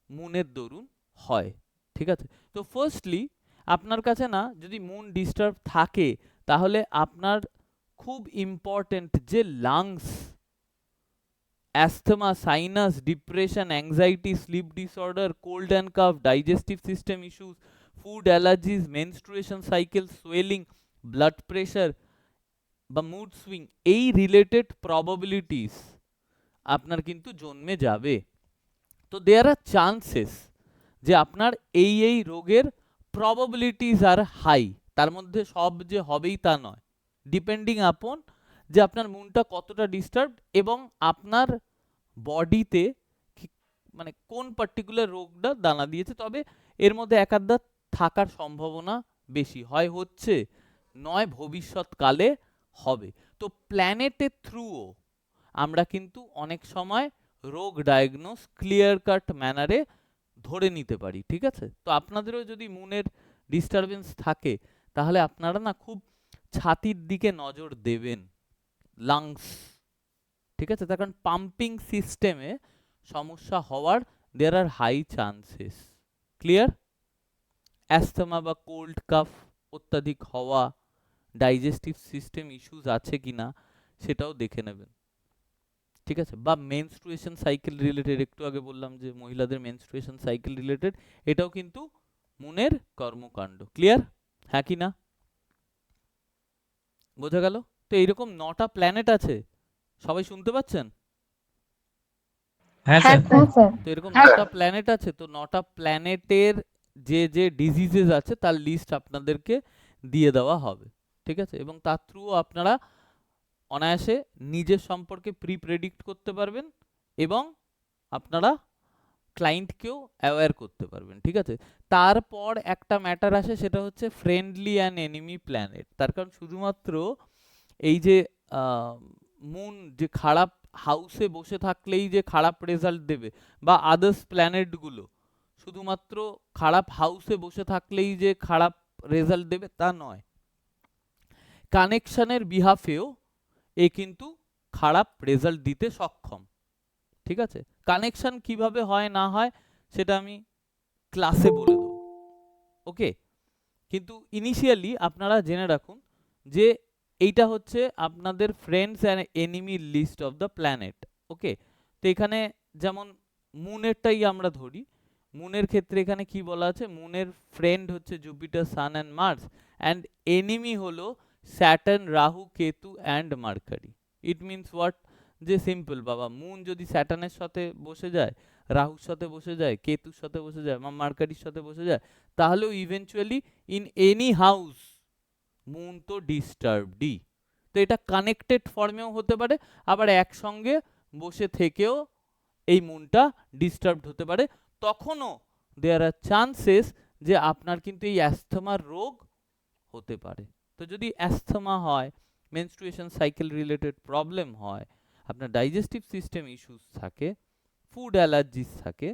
মুনের দরুন হয়। ঠিক আছে, তো ফার্স্টলি আপনার কাছে না যদি মুন ডিস্টার্ব থাকে তাহলে আপনার খুব ইম্পর্টেন্ট যে lungs asthma, sinus, depression, anxiety, sleep disorder, cold and calf, digestive system issues, food allergies, menstruation cycle, swelling, blood pressure বা মুড সুইং, এই রিলেটেড প্রবাবিলিটিস আপনার কিন্তু জন্মে যাবে। তো দেয়ার আর চান্সেস যে আপনার এই রোগের প্রবাবিলিটিস আর হাই, তার মধ্যে সব যে হবেই তা নয়, ডিপেন্ডিং আপন যে আপনার মনটা কতটা ডিস্টার্ব এবং আপনার বডিতে মানে কোন পার্টিকুলার রোগটা দানা দিয়েছে। তবে এর মধ্যে এক আধটা থাকার সম্ভাবনা বেশি হয়, হচ্ছে নয় ভবিষ্যৎকালে হবে। তো প্ল্যানেটের থ্রুও আমরা কিন্তু অনেক সময় রোগ ডায়াগনোস ক্লিয়ার কাট ম্যানারে ধরে নিতে পারি, ঠিক আছে? তো আপনাদেরও যদি মুনের ডিস্টারবেন্স থাকে তাহলে আপনারা না খুব ছাতির দিকে নজর দেবেন, লাংস, ঠিক আছে? তার কারণ পাম্পিং সিস্টেমে সমস্যা হওয়ার দেয়ার আর হাই চান্সেস। ক্লিয়ার? অ্যাস্থমা বা কোল্ড কাফ অত্যাধিক হওয়া, ডাইজেস্টিভ সিস্টেম ইস্যুস আছে কিনা সেটাও দেখে নেবেন, ঠিক আছে? বা মেনস্ট্রুয়েশন সাইকেল রিলেটেড, একটু আগে বললাম যে মহিলাদের মেনস্ট্রুয়েশন সাইকেল রিলেটেড, এটাও কিন্তু মনের কর্মকাণ্ড। ক্লিয়ার? হ্যাঁ কি না? বোঝা গেল? তো এইরকম 9টা প্ল্যানেট আছে, সবাই শুনতে পাচ্ছেন? হ্যাঁ হ্যাঁ স্যার স্যার। তো এরকম 9টা প্ল্যানেট আছে, তো 9টা প্ল্যানেটের যে ডিজিজেস আছে তার লিস্ট আপনাদেরকে দিয়ে দেওয়া হবে, ঠিক আছে? এবং তার থ্রু আপনারা অনায়াসে নিজের সম্পর্কে প্রেডিক্ট করতে পারবেন এবং আপনারা ক্লায়েন্টকেও অ্যাওয়্যার করতে পারবেন, ঠিক আছে? তারপর একটা ম্যাটার আসে, সেটা হচ্ছে ফ্রেন্ডলি অ্যান্ড এনিমি প্ল্যানেট। তার কারণ শুধুমাত্র এই যে মুন যে খারাপ হাউসে বসে থাকলেই যে খারাপ রেজাল্ট দেবে, বা আদার্স প্ল্যানেটগুলো শুধুমাত্র খারাপ হাউসে বসে থাকলেই যে খারাপ রেজাল্ট দেবে তা নয়। কানেকশনের বিহাফেও এ কিন্তু খারাপ রেজাল্ট দিতে সক্ষম, ঠিক আছে? কানেকশন কিভাবে হয় না হয় সেটা আমি ক্লাসে বলে দেবো, ওকে? কিন্তু ইনিশিয়ালি আপনারা জেনে রাখুন যে এইটা হচ্ছে আপনাদের friends and enemy list of the planet, okay? তো এখানে যেমন মুনেরটাই আমরা ধরি, মুনের ক্ষেত্রে এখানে কি বলা আছে, মুনের ফ্রেন্ড হচ্ছে Jupiter, Sun and Mars, and enemy হলো Saturn, Rahu, Ketu and Mercury. It means what, যে সিম্পল বাবা, মুন যদি স্যাটার্নের সাথে বসে যায়, রাহুর সাথে বসে যায়, কেতুর সাথে বসে যায়, বা মার্কারির সাথে বসে যায়, তাহলেও eventually in any house moon তো ডিস্টার্বডই। তো এটা কানেক্টেড ফর্মেও হতে পারে, আবার একসঙ্গে বসে থেকেও এই মুনটা ডিস্টার্বড হতে পারে। তখনও দেয়ার আর চান্সেস যে আপনার কিন্তু এই অ্যাস্থমার রোগ হতে পারে। তো যদি অ্যাস্থমা হয়, মেনস্ট্রুয়েশন সাইকেল রিলেটেড প্রবলেম হয়, আপনার ডাইজেস্টিভ সিস্টেম ইস্যুস থাকে, ফুড অ্যালার্জিস থাকে,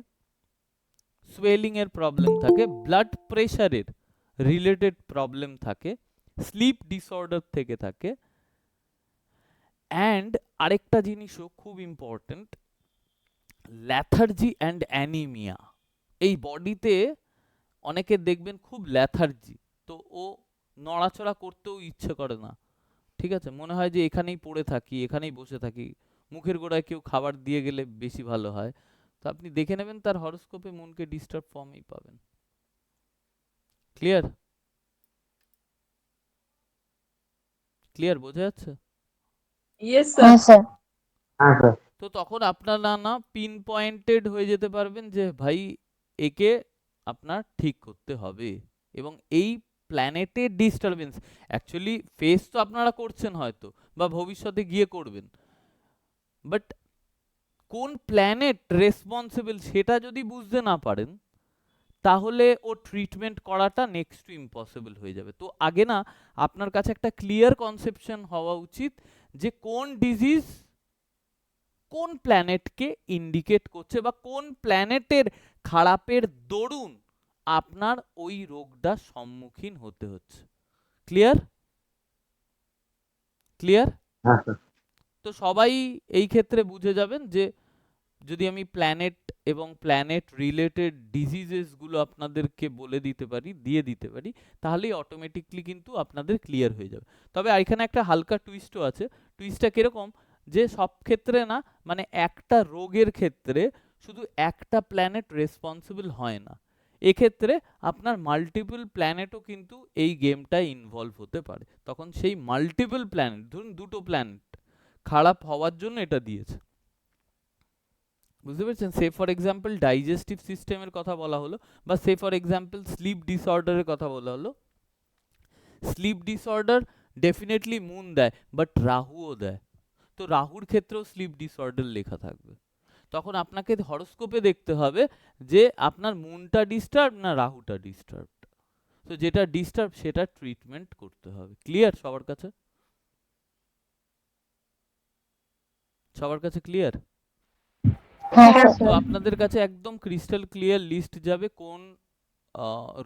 সোয়েলিং এর প্রবলেম থাকে, ব্লাড প্রেশারের রিলেটেড প্রবলেম থাকে, স্লিপ ডিসঅর্ডার থেকে থাকে, অ্যান্ড আরেকটা জিনিসও খুব ইম্পর্টেন্ট, ল্যাথার্জি অ্যান্ড অ্যানিমিয়া। এই বডিতে অনেকের দেখবেন খুব ল্যাথার্জি, তো ও নড়াচড়া করতেও ইচ্ছে করে না, ঠিক আছে? মনে হয় যে এখানেই পড়ে থাকি, এখানেই বসে থাকি, মুখের গোড়ায় কেউ খাবার দিয়ে গেলে বেশি ভালো হয়। তো আপনি দেখে নেবেন তার হরোস্কোপে মনকে ডিস্টার্ব ফর্মেই পাবেন। ক্লিয়ার? ক্লিয়ার? বোঝা যাচ্ছে? Yes, sir. হ্যাঁ স্যার। হ্যাঁ স্যার। তো তখন আপনারা না পিন পয়েন্টেড হয়ে যেতে পারবেন যে ভাই একে আপনার ঠিক করতে হবে। এবং এই প্ল্যানেটের ডিস্টারবেন্স অ্যাকচুয়ালি ফেস তো আপনারা করছেন হয়তো, বা ভবিষ্যতে গিয়ে করবেন, বাট কোন প্ল্যানেট রেসপন্সিবল সেটা যদি বুঝতে না পারেন তাহলে ও ট্রিটমেন্ট করাটা নেক্সট টু ইম্পসিবল হয়ে যাবে। তো আগে না আপনার কাছে একটা ক্লিয়ার কনসেপশন হওয়া উচিত যে কোন ডিজিজ কোন প্ল্যানেটকে ইন্ডিকেট করছে, বা কোন প্ল্যানেটের খারাপের দরুন আপনার ওই রোগটা সম্মুখীন হতে হচ্ছে। ক্লিয়ার? ক্লিয়ার? হ্যাঁ স্যার। তো সবাই এই ক্ষেত্রে বুঝে যাবেন যে যদি আমি প্ল্যানেট এবং প্ল্যানেট রিলেটেড ডিজিজেসগুলো আপনাদেরকে বলে দিতে পারি, দিয়ে দিতে পারি, তাহলেই অটোমেটিকলি কিন্তু আপনাদের ক্লিয়ার হয়ে যাবে। তবে এখানে একটা হালকা টুইস্টও আছে। টুইস্টটা কিরকম, যে সব ক্ষেত্রে না, মানে একটা রোগের ক্ষেত্রে শুধু একটা প্ল্যানেট রেসপন্সিবল হয় না, এক্ষেত্রে আপনার মাল্টিপল প্ল্যানেটও কিন্তু এই গেমটায় ইনভলভ হতে পারে। তখন সেই মাল্টিপল প্ল্যানেট, ধরুন দুটো প্ল্যানেট খারাপ হওয়ার জন্য এটা দিয়েছে, বুঝতে পেরেছেন? সে ফর এক্সাম্পল ডাইজেস্টিভ সিস্টেমের কথা বলা হলো, বা সে ফর এক্সাম্পল স্লিপ ডিসঅর্ডারের কথা বলা হলো। স্লিপ ডিসঅর্ডার ডেফিনেটলি মুন দেয়, বাট রাহুও দেয়। তো রাহুর ক্ষেত্রেও স্লিপ ডিসঅর্ডার লেখা থাকবে। তখন আপনাকে হরোস্কোপে দেখতে হবে যে আপনার মুনটা ডিস্টার্ব না রাহুটা ডিস্টার্ব। তো যেটা ডিস্টার্ব সেটা ট্রিটমেন্ট করতে হবে। ক্লিয়ার সবার কাছে? সবার কাছে ক্লিয়ার? হ্যাঁ তো স্যার। আপনাদের কাছে একদম ক্রিস্টাল ক্লিয়ার লিস্ট যাবে কোন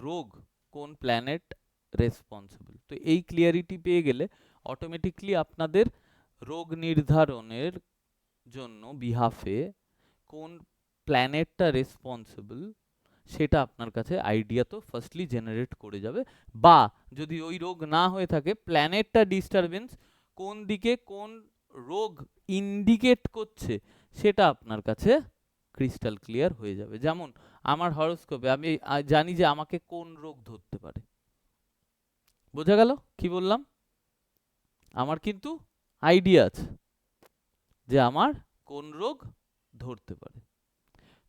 রোগ, কোন প্ল্যানেট রেসপন্সিবল। তো এই ক্লিয়ারিটি পেয়ে গেলে অটোমেটিকলি আপনাদের রোগ নির্ধারণের জন্য বিহাফে কোন প্ল্যানেটটা রেসপন্সিবল সেটা আপনার কাছে আইডিয়া তো ফার্স্টলি জেনারেট করে যাবে। বা যদি ওই রোগ না হয়ে থাকে, প্ল্যানেটটা ডিস্টারবেন্স কোন দিকে কোন রোগ ইন্ডিকেট করছে সেটা আপনার কাছে ক্রিস্টাল ক্লিয়ার হয়ে যাবে। যেমন আমার হরোস্কোপে আমি জানি যে আমাকে কোন রোগ ধরতে পারে। বোঝা গেল কি বললাম? আমার কিন্তু আইডিয়া আছে যে আমার কোন রোগ ধরতে পারে।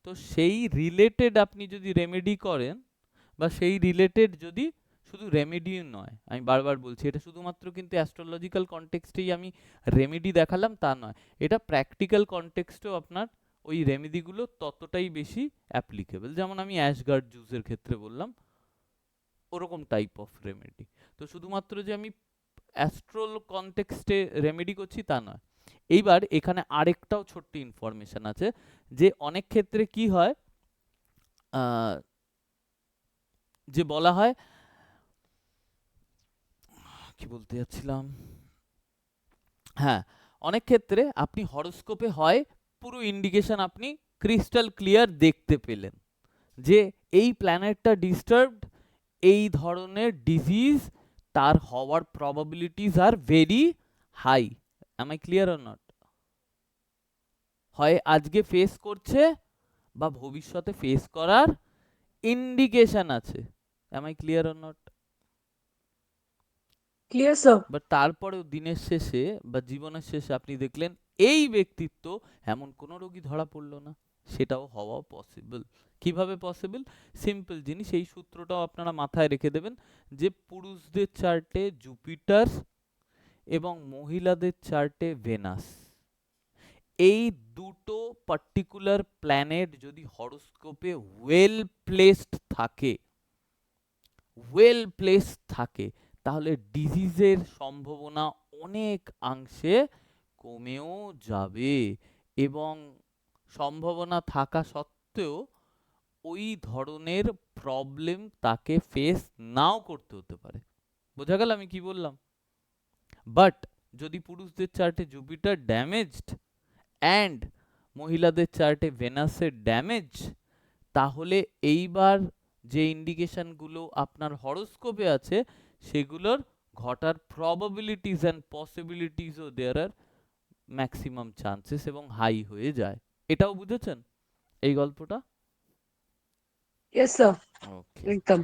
তো সেই রিলেটেড আপনি যদি রেমেডি করেন, বা সেই রিলেটেড যদি শুধু রেমেডি নয়, আমি বারবার বলছি এটা শুধুমাত্র কিন্তু অ্যাস্ট্রোলজিক্যাল কনটেক্সটেই আমি রেমেডি দেখালাম তা নয়, এটা প্র্যাকটিক্যাল কনটেক্সটেও আপনার ওই রেমেডিগুলো ততটাই বেশি অ্যাপ্লিকেবল। যেমন আমি অ্যাশগার্ড জুসের ক্ষেত্রে বললাম, ওরকম টাইপ অফ রেমেডি। তো শুধুমাত্র যে আমি অ্যাস্ট্রোল কনটেক্সটে রেমেডি করছি তা নয়। এইবার এখানে আরেকটাও ছোট্ট ইনফরমেশন আছে, যে অনেক ক্ষেত্রে কি হয়, যে বলা হয়, কি বলতে যাচ্ছিলাম, হ্যাঁ, অনেক ক্ষেত্রে আপনি হরোস্কোপে হয় পুরো ইন্ডিকেশন আপনি ক্রিস্টাল ক্লিয়ার দেখতে পেলেন যে এই প্ল্যানেটটা ডিস্টার্বড, এই ধরনের ডিজিজ তার হওয়ার probabilities are very high. Am I clear or not? হয় আজকে ফেস করছে বা ভবিষ্যতে ফেস করার ইন্ডিকেশন আছে। অ্যাম I clear or not? Clear, sir. But তারপরেও দিনের শেষে বা জীবনের শেষে আপনি দেখলেন এই ব্যক্তিত্ব এমন কোনো রোগী ধরা পড়লো না, সেটাও হওয়া পসিবল। কিভাবে পসিবল? সিম্পল জিনিস, এই সূত্রটাও আপনারা মাথায় রেখে দেবেন, যে পুরুষদের চার্টে জুপিটার এবং মহিলাদের চার্টে ভেনাস, এই দুটো পার্টিকুলার প্ল্যানেট যদি হরোস্কোপে ওয়েল প্লেসড থাকে, তাহলে ডিজিজের সম্ভাবনা অনেক অংশে কমেও যাবে, এবং সম্ভাবনা থাকা সত্ত্বেও ওই ধরনের প্রবলেম তাকে ফেস নাও করতে হতে পারে। বোঝা গেল আমি কি বললাম? বাট যদি পুরুষদের চার্টে জুপিটার ড্যামেজড অ্যান্ড মহিলাদের চার্টে ভেনাসের ড্যামেজ, তাহলে এইবার যে ইন্ডিকেশনগুলো আপনার হরোস্কোপে আছে সেগুলোর ঘটার প্রবাবিলিটিস অ্যান্ড পসিবিলিটিসও দেয়ার আর ম্যাক্সিমাম চান্সেস এবং হাই হয়ে যায়। এটাও বুঝেছেন এই গল্পটা? Yes, sir. ওকে, একদম।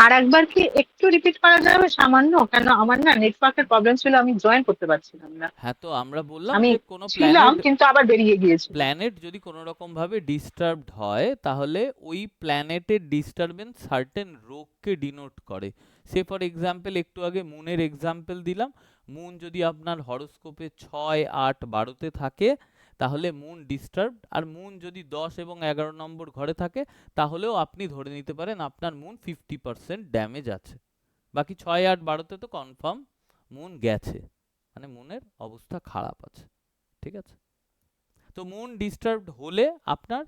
আর একবার কি একটু রিপিট করা যাবে সামান্য? কেন আমার না নেটওয়ার্কের প্রবলেম ছিল, আমি জয়েন করতে পারছিলাম না। হ্যাঁ, তো আমরা বললাম আমি যে কোনো ছিলাম কিন্তু আবার বেরিয়ে গিয়েছিল। প্ল্যানেট যদি কোনো রকম ভাবে ডিস্টার্বড হয়, তাহলে ওই প্ল্যানেটের ডিস্টারবেন্স সার্টেন রোগকে ডিনোট করে। সে ফর এক্সাম্পল একটু আগে মুনের এক্সাম্পল দিলাম, মুন যদি আপনার হরোস্কোপে 6, 8, 12তে থাকে তাহলে মুন ডিস্টার্বড, আর মুন যদি 10 এবং 11 নম্বর ঘরে থাকে তাহলেও আপনি ধরে নিতে পারেন আপনার মুন 50% ড্যামেজ আছে। বাকি 6, 8, 12তে তো কনফার্ম মুন গেছে, মানে মুনের অবস্থা খারাপ আছে। ঠিক আছে? তো মুন ডিস্টার্বড হলে আপনার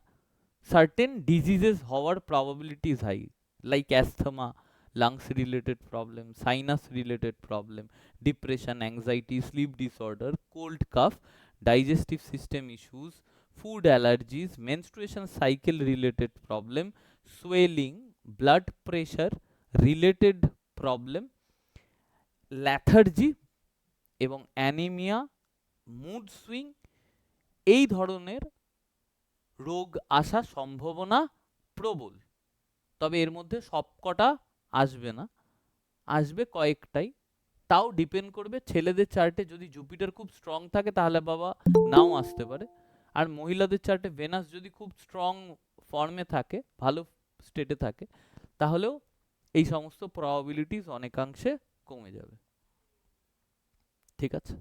সার্টেন ডিজিজেস হওয়ার probabilities high, like asthma, lungs related problem, sinus related problem, depression, anxiety, sleep disorder, cold cough, digestive system issues, food allergies, menstruation cycle related problem, swelling, blood pressure related problem, lethargy এবং anaemia, mood swing, এই ধরনের রোগ আসার সম্ভাবনা প্রবল। তবে এর মধ্যে সবকটা আসবে না, আসবে কয়েকটাই। তাও ডিপেন্ড করবে ছেলেদের চার্টে যদি জুপিটার খুব স্ট্রং থাকে তাহলে বাবা নাও আসতে পারে, আর মহিলাদের চার্টে ভেনাস যদি খুব স্ট্রং ফর্মে থাকে, ভালো স্টেটে থাকে, তাহলেও এই সমস্ত প্রবাবিলিটিস অনেকাংশে কমে যাবে। ঠিক আছে?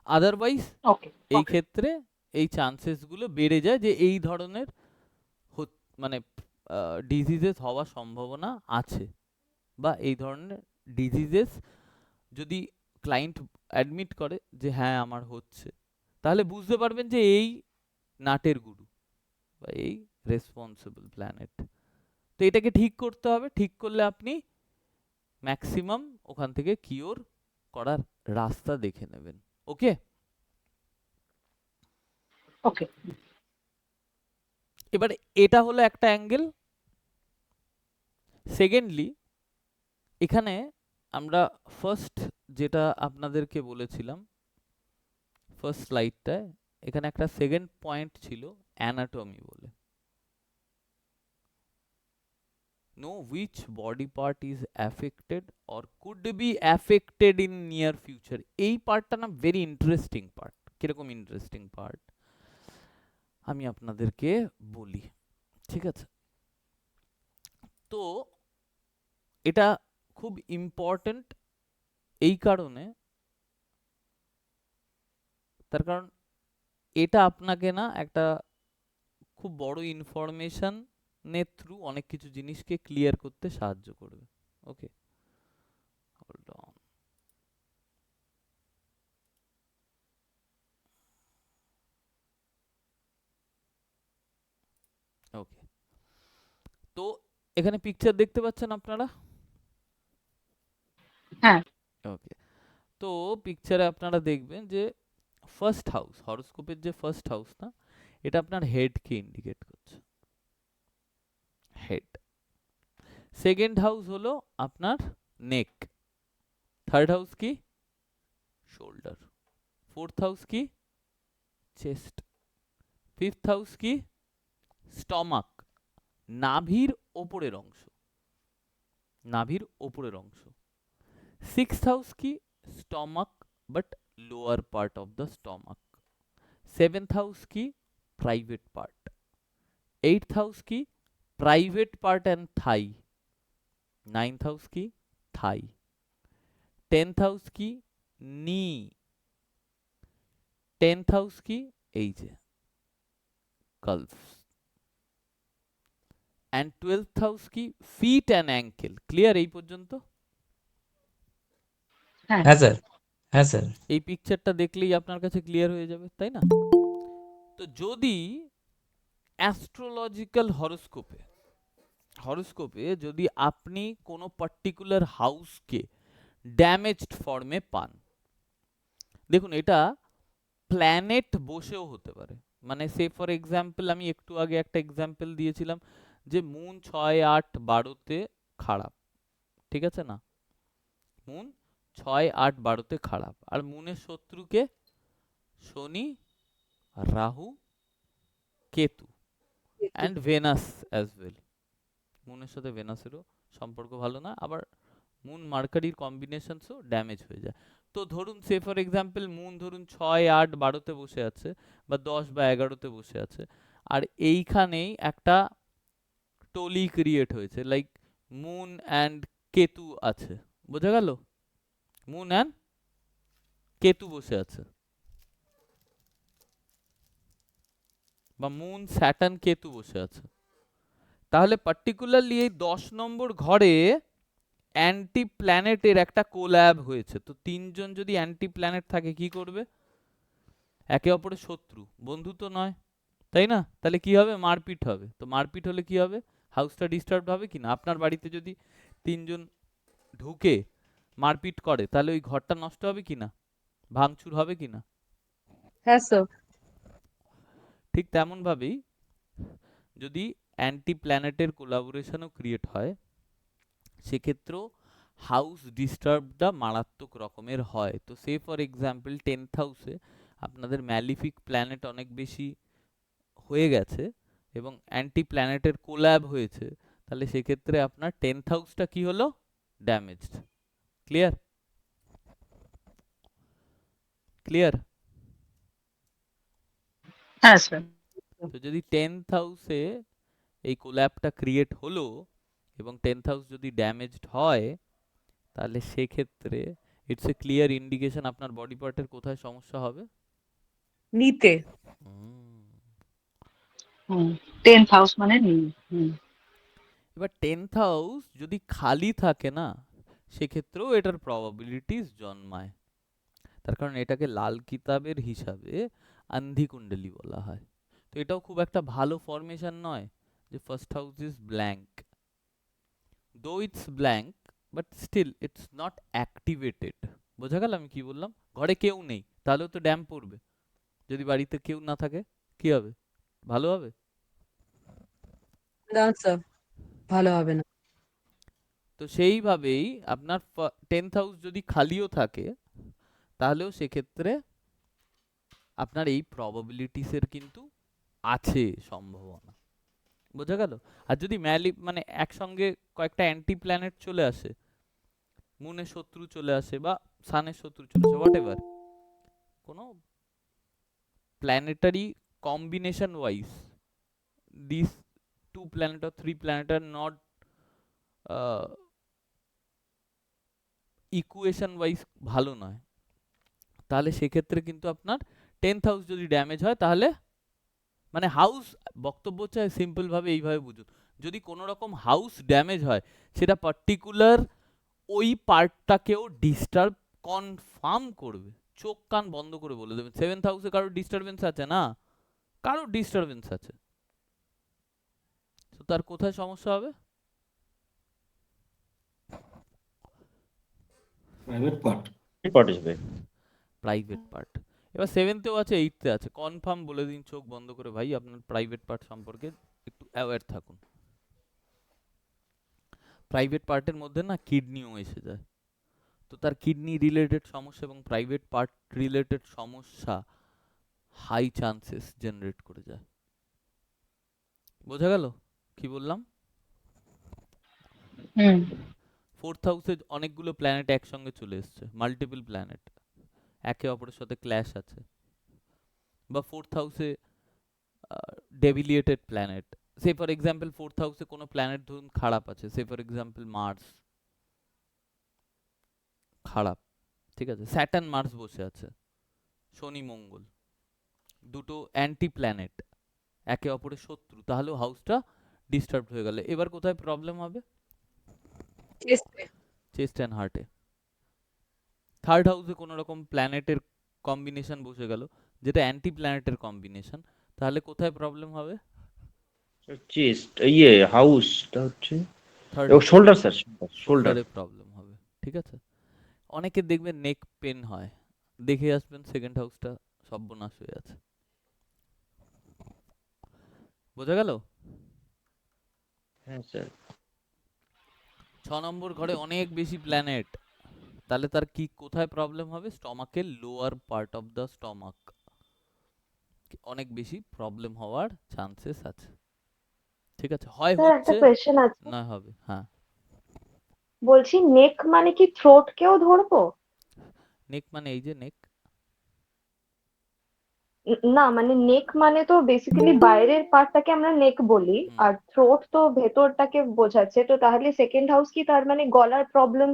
আদারওয়াইজ ওকে এই ক্ষেত্রে এই চান্সেসগুলো বেড়ে যায় যে এই ধরনের মানে ডিজিজেস হওয়ার সম্ভাবনা আছে, বা এই ধরনের ডিজিজেস যদি ক্লায়েন্ট অ্যাডমিট করে যে হ্যাঁ আমার হচ্ছে, তাহলে বুঝতে পারবেন যে এই নাটের গুরু বা এই রেসপন্সিবল প্ল্যানেট। তো এটাকে ঠিক করতে হবে, ঠিক করলে আপনি ম্যাক্সিমাম ওখান থেকে কিওর করার রাস্তা দেখে নেবেন। ওকে? ওকে এবারে এটা হলো একটা অ্যাঙ্গেল। সেকেন্ডলি, এখানে আমরা ফার্স্ট যেটা আপনাদেরকে বলেছিলাম ফার্স্ট স্লাইডটায়, এখানে একটা সেকেন্ড পয়েন্ট ছিল অ্যানাটমি বলে। Know which body part is affected or could be affected in near future. এই পার্টটা না ভেরি ইন্টারেস্টিং পার্ট। কিরকম ইন্টারেস্টিং পার্ট আমি আপনাদেরকে বলি। ঠিক আছে? তো এটা খুব ইম্পর্টেন্ট এই কারণে, তার কারণ এটা আপনাকে না একটা খুব বড় ইনফরমেশনের থ্রু অনেক কিছু জিনিসকে ক্লিয়ার করতে সাহায্য করবে। ওকে, হোল্ড অন। ওকে, তো এখানে পিকচার দেখতে পাচ্ছেন আপনারা? হ্যাঁ ওকে, তো পিকচারে আপনারা দেখবেন যে ফার্স্ট হাউস, হরোস্কোপের যে ফার্স্ট হাউস না, এটা আপনার হেডকে ইন্ডিকেট করছে, হেড। সেকেন্ড হাউস হলো আপনার নেক, থার্ড হাউস কি শোল্ডার, ফোর্থ হাউস কি চেস্ট, ফিফথ হাউস কি স্টমাক, নাভির ওপরের অংশ, নাভির ওপরের অংশ। সিক্সথ হাউস কি stomach but lower part of the stomach. Seventh house কি প্রাইভেট পার্ট। এইটথ হাউস কি private part and Thai. Ninth house কি থাই। টেন্থ হাউস কি নি। টেন্থ হাউস কি এই যে কালফ। অ্যান্ড টুয়েলথ হাউস কি ফিট অ্যান্ড অ্যাঙ্কেল। ক্লিয়ার এই পর্যন্ত? হ্যাঁ হ্যাঁ স্যার, হ্যাঁ স্যার। এই পিকচারটা দেখলেই আপনার কাছে ক্লিয়ার হয়ে যাবে, তাই না? তো যদি অ্যাস্ট্রোলজিক্যাল হরোস্কোপে যদি আপনি কোনো পার্টিকুলার হাউসকে ড্যামেজড ফর্মে পান, দেখুন এটা প্ল্যানেট বসেও হতে পারে। মানে সে ফর এক্সাম্পল, আমি একটু আগে একটা এক্সাম্পল দিয়েছিলাম যে মুন 6, 8, 12তে খারাপ, ঠিক আছে না? মুন 6, 8, 12তে খারাপ, আর মুনের শত্রুকে শনি, Rahu, Ketu and Venus as well. মুনের সাথে ভেনাসেরও সম্পর্ক ভালো না, আবার মুন মার্কারির কম্বিনেশনসও ড্যামেজ হয়ে যায়। তো ধরুন সে ফর এক্সাম্পল মুন ধরুন 6, 8, 12তে বসে আছে, বা 10 বা 11তে বসে আছে, আর এইখানেই একটা টলি ক্রিয়েট হয়েছে, লাইক মুন অ্যান্ড কেতু আছে, বোঝা গেল? মুন অ্যান্ড কেতু বসে আছে, বা মুন স্যাটার্ন কেতু বসে আছে, তাহলে পার্টিকুলারলি এই 10 নম্বর ঘরে অ্যান্টি প্ল্যানেটের একটা কোল্যাব হয়েছে। তো তিনজন যদি অ্যান্টি প্ল্যানেট থাকে কি করবে? একে অপরের শত্রু, বন্ধু তো নয়, তাই না? তাহলে কি হবে? মারপিট হবে। তো মারপিট হলে কি হবে? হাউসটা ডিস্টার্ব হবে কি না? আপনার বাড়িতে যদি তিনজন ঢুকে মারপিট করে তাহলে ওই ঘরটা নষ্ট হবে কি না? ভাঙচুর হবে কি না? হ্যাঁ স্যার। ঠিক তেমন ভাবেই যদি অ্যান্টি প্ল্যানেটের কোলাবোরেশনও ক্রিয়েট হয়, সেক্ষেত্রেও হাউস ডিস্টার্বটা মারাত্মক রকমের হয়। তো সে ফর এক্সাম্পল 10th হাউসে আপনাদের ম্যালিফিক প্ল্যানেট অনেক বেশি হয়ে গেছে এবং অ্যান্টি প্ল্যানেটের কোল্যাব হয়েছে, তাহলে সেক্ষেত্রে আপনার 10th হাউসটা কি হলো? ড্যামেজড। ক্লিয়ার? ক্লিয়ার? হ্যাঁ স্যার। তো যদি 10th হাউসে এই কোল্যাপটা ক্রিয়েট হলো এবং 10th হাউস যদি ড্যামেজড হয়, তাহলে সেক্ষেত্রে ইটস এ ক্লিয়ার ইন্ডিকেশন আপনার বডি পার্টের কোথায় সমস্যা হবে। নিতে। হুম, 10th হাউস মানে নীল। এবার 10th হাউস যদি খালি থাকে না, সেক্ষেত্রেও এটার প্রবাবিলিটিস জন্মায়। তার কারণ এটাকে লাল কিতাবের হিসাবে আন্ধি কুণ্ডলী বলা হয়। তো এটাও খুব একটা ভালো ফরমেশন নয় যে first house is blank. Though it's blank, but still it's not activated. বোঝা গেল আমি কি বললাম? ঘরে কেউ নেই, তাহলেও তো ড্যাম পড়বে। যদি বাড়িতে কেউ না থাকে কি হবে? ভালো হবে? না স্যার, ভালো হবে না। তো সেইভাবেই আপনার 10th হাউস যদি খালিও থাকে, তাহলেও সেক্ষেত্রে আপনার এই প্রবাবিলিটিসের কিন্তু আছে সম্ভাবনা। বোঝা গেল? আর যদি মানে একসঙ্গে কয়েকটা অ্যান্টি প্ল্যানেট চলে আসে, মুনের শত্রু চলে আসে বা সানের শত্রু চলে আসে, হোয়াট এভার, কোনো planetary combination wise this 2 planet or 3 planet are not equation wise ভালো নয়, তাহলে সেক্ষেত্রে কিন্তু আপনার 10th হাউস যদি ড্যামেজ হয়, তাহলে মানে হাউস, বক্তব্য হচ্ছে সিম্পল ভাবে এইভাবে বুঝুন, যদি কোনো রকম হাউস ড্যামেজ হয়, সেটা পার্টিকুলার ওই পার্টটাকেও ডিস্টার্ব কনফার্ম করবে। চোখ কান বন্ধ করে বলে দেবেন 7th হাউসে কারোর ডিস্টারবেন্স আছে না, কারোর ডিস্টারবেন্স আছে, তো তার কোথায় সমস্যা হবে? Private part. Private part. এবার 7th-এও আছে, 8th-এ আছে, কনফার্ম বলে দিন চোখ বন্ধ করে, ভাই আপনার প্রাইভেট পার্ট সম্পর্কে একটু অ্যাওয়্যার থাকুন। প্রাইভেট পার্টের মধ্যে না কিডনিও এসে যায়, তো তার কিডনি রিলেটেড সমস্যা এবং প্রাইভেট পার্ট রিলেটেড সমস্যা হাই চান্সেস জেনারেট করে যায়। বোঝা গেল কি বললাম? হুম। 4th হাউসে অনেকগুলো প্ল্যানেট একসঙ্গে চলে এসছে, মাল্টিপল প্ল্যানেট একে অপরের সাথে ক্ল্যাশ আছে, বা 4th হাউসে debilitated planet, say for example 4th হাউসে কোনো প্ল্যানেট ধরুন খারাপ আছে, সে ফর এক্সাম্পল মার্স খারাপ, ঠিক আছে, স্যাটার্ন মার্স বসে আছে, শনি মঙ্গল দুটো অ্যান্টি প্ল্যানেট একে অপরের শত্রু, তাহলেও হাউসটা ডিস্টার্ব হয়ে গেল। এবার কোথায় প্রবলেম হবে? চেস্টে। চেস্ট অ্যান্ড হার্টে। 3rd হাউসে কোনো রকম প্ল্যানেটের কম্বিনেশন বসে গেল, যেটা অ্যান্টি প্ল্যানেটের কম্বিনেশন, তাহলে কোথায় প্রবলেম হবে? চেস্ট ইয়ে হাউসটা হচ্ছে থার্ড শোল্ডার স্যার, শোল্ডার। শোল্ডারে প্রবলেম হবে, ঠিক আছে। অনেকের দেখবেন নেক পেন হয়, দেখে আসবেন 2nd হাউসটা সর্বনাশ হয়ে আছে। বোঝা গেল? হ্যাঁ স্যার। 6 নম্বর ঘরে অনেক বেশি প্ল্যানেট, তাহলে তার কি কোথায় প্রবলেম হবে? স্টমাকের lower part of the stomach অনেক বেশি প্রবলেম হওয়ার চান্সেস আছে, ঠিক আছে। হয় স্যার একটা হচ্ছে, কোয়েশ্চেন আছে, না হবে। হ্যাঁ, বলছি নেক মানে কি থ্রোট কেও ধরবো? নেক মানে এই যে নেক, না মানে নেক মানে তো বেসিক্যালি বাইরের পার্টটাকে আমরা নেক বলি, আর থ্রোট তো ভেতরটাকে বোঝাচ্ছে, তো তাহলে সেকেন্ড হাউস কি তার মানে গলার প্রবলেম?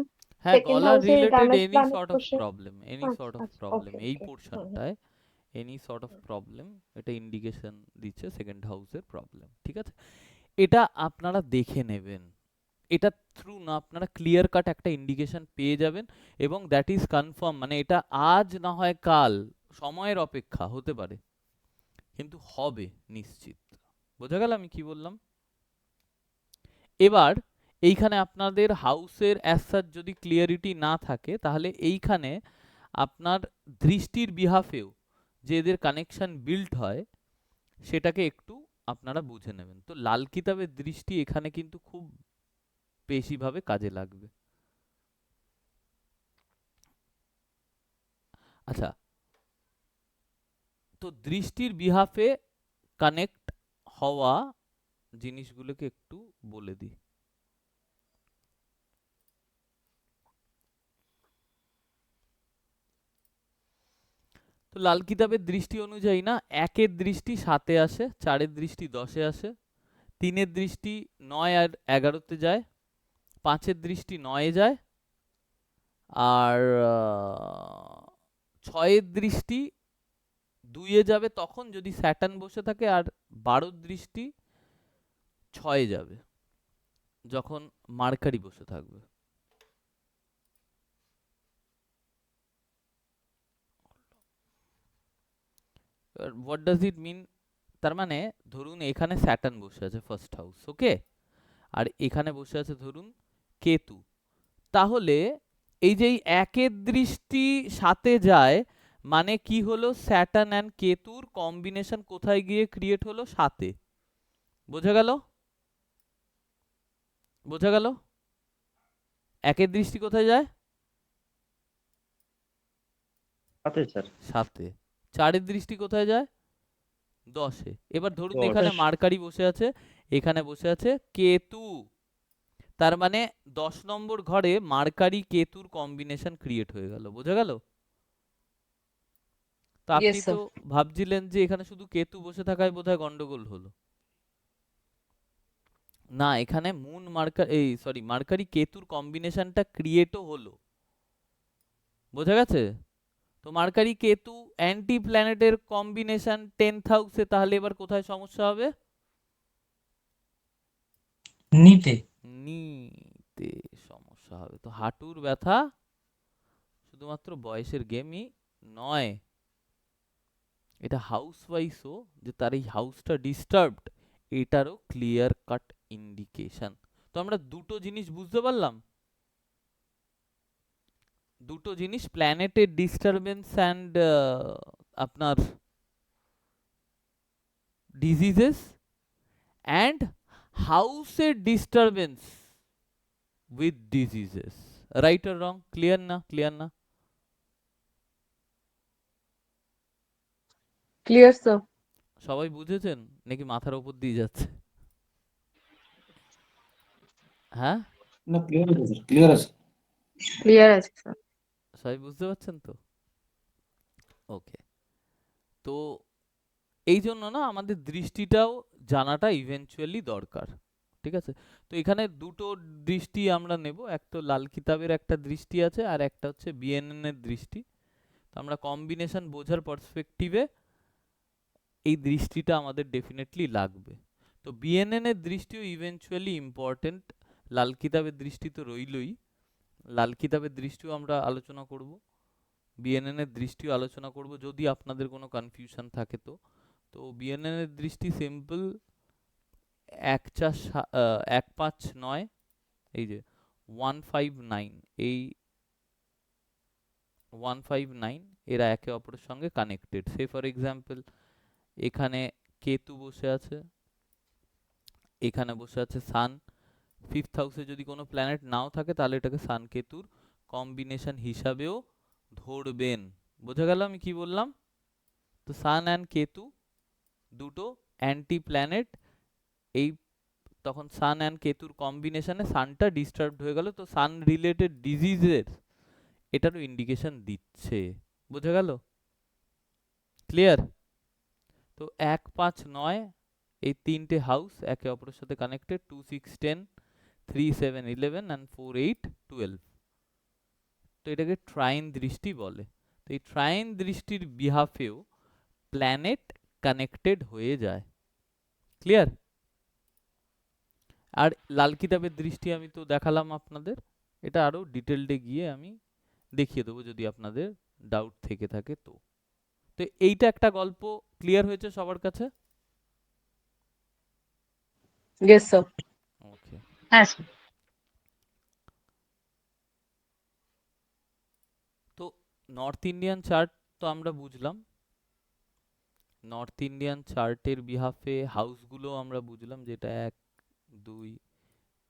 হ্যাঁ, সেকেন্ড গলার হাউসে related damage any planet sort of বসে? প্রবলেম, এনি আচ্ছা সর্ট অফ আচ্ছা, প্রবলেম ওকে এই ওকে। পোর্শনটায় এনি সর্ট অফ প্রবলেম, এটা ইন্ডিকেশন দিচ্ছে 2nd হাউসের প্রবলেম, ঠিক আছে। এটা আপনারা দেখে নেবেন, এটা থ্রু না আপনারা ক্লিয়ার কাট একটা ইন্ডিকেশন পেয়ে যাবেন, এবং দ্যাট ইজ কনফার্ম, মানে এটা আজ না হয় কাল, সময়ের অপেক্ষা হতে পারে, কিন্তু হবে নিশ্চিত। বোঝা গেল আমি কি বললাম? এবার এইখানে আপনাদের হাউসের অ্যাজ সাচ যদি ক্লিয়ারিটি না থাকে, তাহলে এইখানে আপনার দৃষ্টির বিহাফেও যে এদের কানেকশন বিল্ড হয়, সেটাকে একটু আপনারা বুঝে নেবেন। তো লাল কিতাবের দৃষ্টি এখানে কিন্তু খুব বেশিভাবে কাজে লাগবে। আচ্ছা, তো দৃষ্টির বিহাফে কানেক্ট হওয়া জিনিসগুলোকে একটু বলে দিই। তো লাল কিতাবের দৃষ্টি অনুযায়ী না, একের দৃষ্টি 7-এ আসে, 4-এর দৃষ্টি 10-এ আসে, 3-এর দৃষ্টি 9 আর 11-তে যায়, 5-এর দৃষ্টি 9-এ যায়, আর 6-এর দৃষ্টি 2-এ যাবে তখন যদি স্যাটার্ন বসে থাকে, আর 12-র দৃষ্টি 6-এ যাবে যখন মার্কারি বসে থাকবে। হোয়াট ডাজ ইট মিন? তার মানে ধরুন এখানে স্যাটার্ন বসে আছে ফার্স্ট হাউস, ওকে, আর এখানে বসে আছে ধরুন কেতু, তাহলে এই যে এই একের দৃষ্টি 7-এ যায়, মানে কি হলো, স্যাটার্ন অ্যান্ড কেতুর কম্বিনেশন কোথায় গিয়ে ক্রিয়েট হলো? 7-এ। বোঝা গেল? বোঝা গেল? একের দৃষ্টি কোথায় যায়? সাথে স্যার। 7-এ। 4-এর দৃষ্টি কোথায় যায়? 10-এ। এবার ধরুন 10 এখানে মার্কারি বসে আছে, এখানে বসে আছে কেতু, তার মানে 10 নম্বর ঘরে মার্কারি কেতুর কম্বিনেশন ক্রিয়েট হয়ে গেল। বোঝা গেল? তো Yes, আপনি sir. তো ভাবছিলেন যে এখানে শুধু কেতু বসে থাকায় বোধহয় গন্ডগোল হলো। না, এখানে মুন মার্কারি কেতুর কম্বিনেশনটা ক্রিয়েটও হলো। বোঝা গেছে? তো মার্কারি কেতু অ্যান্টি প্ল্যানেটের কম্বিনেশন 10th হাউসে, তাহলে এবার কোথায় সমস্যা হবে? নিতে। নিতে সমস্যা হবে। তো হাঁটুর ব্যথা শুধুমাত্র বয়সের গেমই নয়, এটা হাউস ওয়াইজও যে তার এই হাউসটা ডিস্টার্বড, এটারও ক্লিয়ার কাট ইন্ডিকেশন। তো আমরা দুটো জিনিস বুঝতে পারলাম, দুটো জিনিস, প্ল্যানেটের ডিস্টারবেন্স অ্যান্ড আপনার ডিজিজেস, অ্যান্ড হাউসের disturbance with diseases. Right or wrong? Clear না? ক্লিয়ার না? Clear, sir. সবাই বুঝেছেন নাকি মাথার উপর দিয়ে যাচ্ছে? হ্যাঁ, না, ক্লিয়ার আছে স্যার, ক্লিয়ার আছে। Clear আছে, sir. সবাই বুঝতে পারছেন তো? ওকে, তো এই জন্য না আমাদের দৃষ্টিটাও জানাটা ইভেনচুয়ালি দরকার। ঠিক আছে, তো এখানে দুটো দৃষ্টি আমরা নেব, একটা তো লাল কিতাবের একটা দৃষ্টি আছে, আর একটা হচ্ছে বিএনএন এর দৃষ্টি। তো আমরা কম্বিনেশন বোঝার পার্সপেক্টিভে এই দৃষ্টিটা আমাদের ডেফিনেটলি লাগবে। তো বিএনএন এর দৃষ্টিও ইভেনচুয়ালি ইম্পর্টেন্ট, লাল কিতাবের দৃষ্টি তো রইলই, লাল কিতাবের দৃষ্টিও আমরা আলোচনা করব, বিএনএন এর দৃষ্টিও আলোচনা করব যদি আপনাদের কোনো কনফিউশন থাকে। তো তো বিএনএন এর দৃষ্টি সিম্পল, 1-5-9, এই যে 159, এই 159 এরা একে অপরের সঙ্গে কানেক্টেড। সে ফর এক্সাম্পল এখানে কেতু বসে আছে, এখানে বসে আছে সান, 5th হাউসে যদি কোনো প্ল্যানেট নাও থাকে তাহলে এটাকে সান কেতুর কম্বিনেশন হিসাবেও ধরবেন। বোঝা গেল আমি কি বললাম? তো সান অ্যান্ড কেতু দুটো অ্যান্টি প্ল্যানেট, এই তখন সান অ্যান্ড কেতুর কম্বিনেশনে সানটা ডিস্টার্বড হয়ে গেল, তো সান রিলেটেড ডিজিজের এটারও ইন্ডিকেশন দিচ্ছে। বোঝা গেল? ক্লিয়ার? তো 1-5-9 এই তিনটে হাউস একে অপরের সাথে কানেক্টেড, 2-6-10, 3-7-11 and 4-8-12। তো এটাকে ট্রাইন দৃষ্টি বলে। তো এই ট্রাইন দৃষ্টির বিহাফেও প্ল্যানেট কানেক্টেড হয়ে যায়। ক্লিয়ার? আর লাল কিতাবের দৃষ্টি আমি তো দেখালাম আপনাদের, এটা আরো ডিটেলডে গিয়ে আমি দেখিয়ে দেবো যদি আপনাদের ডাউট থেকে থাকে। তো তো এইটা একটা গল্প ক্লিয়ার হয়েছে সবার কাছে? Yes, sir. ওকে, হ্যাঁ স্যার। তো নর্থ ইন্ডিয়ান চার্ট তো আমরা বুঝলাম, নর্থ ইন্ডিয়ান চার্টের বিহাফে হাউসগুলো আমরা বুঝলাম, যেটা 1, 2,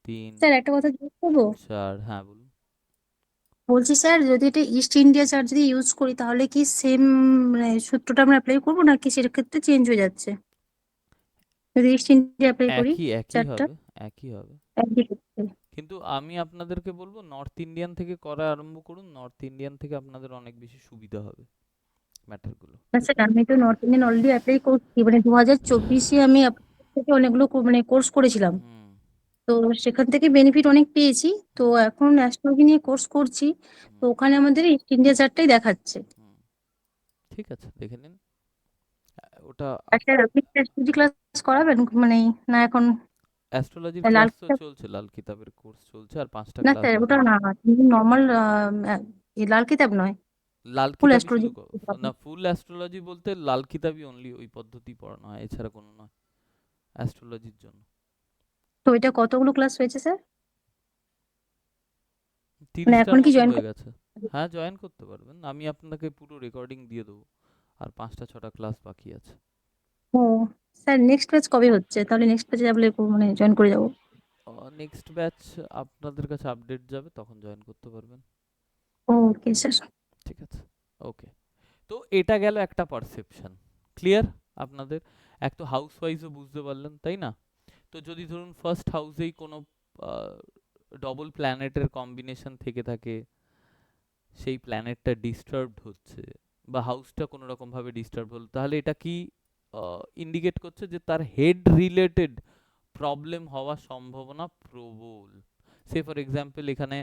3, স্যার একটা কথা জিজ্ঞেস করবো? 4। হ্যাঁ বলুন। বলছি স্যার, যদি এটা ইস্ট ইন্ডিয়া চার্ট যদি ইউজ করি তাহলে কি সেম মানে সূত্রটা আমরা অ্যাপ্লাই করবো নাকি সেক্ষেত্রে চেঞ্জ হয়ে যাচ্ছে যদি ইস্ট ইন্ডিয়া অ্যাপ্লাই করি একই চার্টটা? হবে, একই হবে। একই ক্ষেত্রে। কিন্তু আমি আপনাদেরকে বলবো নর্থ ইন্ডিয়ান থেকে করা আরম্ভ করুন, নর্থ ইন্ডিয়ান থেকে আপনাদের অনেক বেশি সুবিধা হবে ম্যাটারগুলো। না স্যার, আমি তো নর্থ ইন্ডিয়ান অলরেডি অ্যাপ্লাই করছি, মানে 2024-এ আমি আপনাদের থেকে অনেকগুলো মানে কোর্স করেছিলাম, হুম তো সেখান থেকে বেনিফিট অনেক পেয়েছি। তো হুম এখন অ্যাস্ট্রোলজি নিয়ে কোর্স করছি, তো হুম ওখানে আমাদের ইস্ট ইন্ডিয়া চার্টটাই দেখাচ্ছে। হুম ঠিক আছে, দেখে নিন। ওটা একটা আপনি অ্যাস্ট্রোলজি ক্লাস করাবেন মানে, না এখন অ্যাস্ট্রোলজির লাল ক্লাস তো কিতাব? চলছে, লাল কিতাবের কোর্স চলছে, আর 5টা না ক্লাস স্যার, বাকি ওটা আছে। না, নর্মাল লাল কিতাব নয়, লাল ফুল কিতাবই অ্যাস্ট্রোলজি। শুধু না, ফুল অ্যাস্ট্রোলজি বলতে লাল কিতাবই অনলি ওই পদ্ধতি পড়ানো হয়, এছাড়া কোনো নয় অ্যাস্ট্রোলজির জন্য। তো এটা কতগুলো ক্লাস হয়েছে স্যার? মানে 30টার এখন কি মতো জয়েন হয়ে গেছে। হ্যাঁ, জয়েন করতে পারবেন, আমি আপনাকে পুরো রেকর্ডিং দিয়ে দেবো। আর 5টা 6টা ক্লাস বাকি আছে। ও স্যার, নেক্সট ব্যাচ কবে হচ্ছে? তাহলে নেক্সট ব্যাচে যাবলে মানে জয়েন করে যাবো। নেক্সট ব্যাচ আপনাদের কাছে আপডেট যাবে, তখন জয়েন করতে পারবেন। Okay sir. ঠিক আছে, ওকে। তো এটা গেল একটা পারসেপশন, ক্লিয়ার আপনাদের। এক তো হাউস ওয়াইজও বুঝতে পারলেন, তাই না? তো যদি ধরুন ফার্স্ট হাউসেই কোনো ডবল প্ল্যানেটের কম্বিনেশন থেকে থাকে, সেই প্ল্যানেটটা ডিস্টার্বড হচ্ছে বা হাউসটা কোনো রকম ভাবে ডিস্টার্ব হলো, তাহলে এটা কি ইন্ডিকেট করছে যে তার হেড রিলেটেড প্রবলেম হওয়ার সম্ভাবনা প্রবল। সে ফর এক্সাম্পল এখানে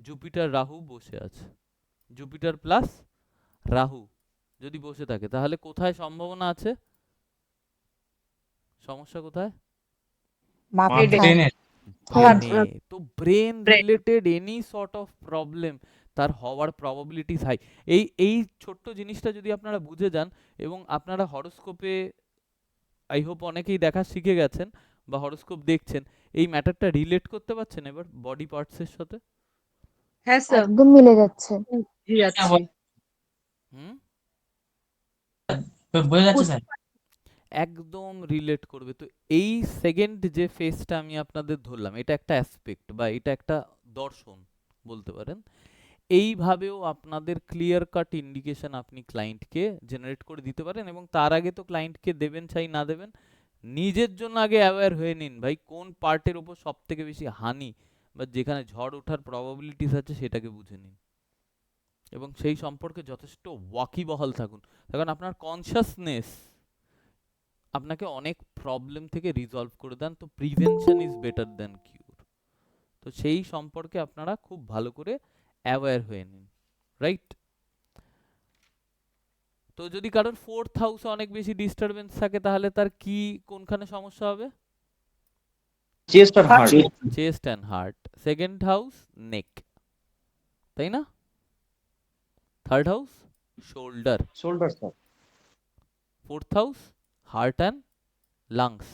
জুপিটার রাহু বসে আছে, জুপিটার প্লাস রাহু যদি বসে থাকে, তাহলে কোথায় সম্ভাবনা আছে? সমস্যা কোথায়? মাথায় ব্রেনের ব্রেনে। তো brain related any sort of problem তার হওয়ার প্রবাবিলিটিস হাই। এই ছোট্ট জিনিসটা যদি আপনারা বুঝে যান, এবং আপনারা হরোস্কোপে আই হোপ অনেকেই দেখা শিখে গেছেন বা হরোস্কোপ দেখছেন, এই ম্যাটারটা রিলেট করতে পারছেন এবার বডি পার্টসের সাথে। হ্যাঁ স্যার, একদম মিলে যাচ্ছে। যাচ্ছি। হুম, বোঝা যাচ্ছে স্যার? একদম রিলেট করবে। তো এই সেকেন্ড যে ফেজটা আমি আপনাদের ধরলাম, এটা একটা অ্যাসপেক্ট বা এটা একটা দর্শন বলতে পারেন। এইভাবেও আপনাদের ক্লিয়ার কাট ইন্ডিকেশন আপনি ক্লায়েন্টকে জেনারেট করে দিতে পারেন, এবং তার আগে তো ক্লায়েন্টকে দেবেন চাই না দেবেন, নিজের জন্য আগে অ্যাওয়্যার হয়ে নিন ভাই, কোন পার্টের ওপর সব থেকে বেশি হানি বা যেখানে ঝড় ওঠার প্রবাবিলিটিস আছে সেটাকে বুঝে নিন, এবং সেই সম্পর্কে যথেষ্ট ওয়াকিবহাল থাকুন। কারণ আপনার কনসাসনেস আপনাকে অনেক প্রবলেম থেকে রিজলভ করে দেন। তো প্রিভেনশন ইজ বেটার দ্যান কিউর। তো সেই সম্পর্কে আপনারা খুব ভালো করে অ্যাওয়্যার হয়ে নিন, রাইট? তো যদি কারোর 4th হাউসে অনেক বেশি ডিস্টারবেন্স থাকে, তাহলে তার কি কোনখানে সমস্যা হবে? চেস্ট আর heart. Chest and heart. Second house neck, তাই না? Third house shoulder. Shoulder sir. 4th house heart and lungs,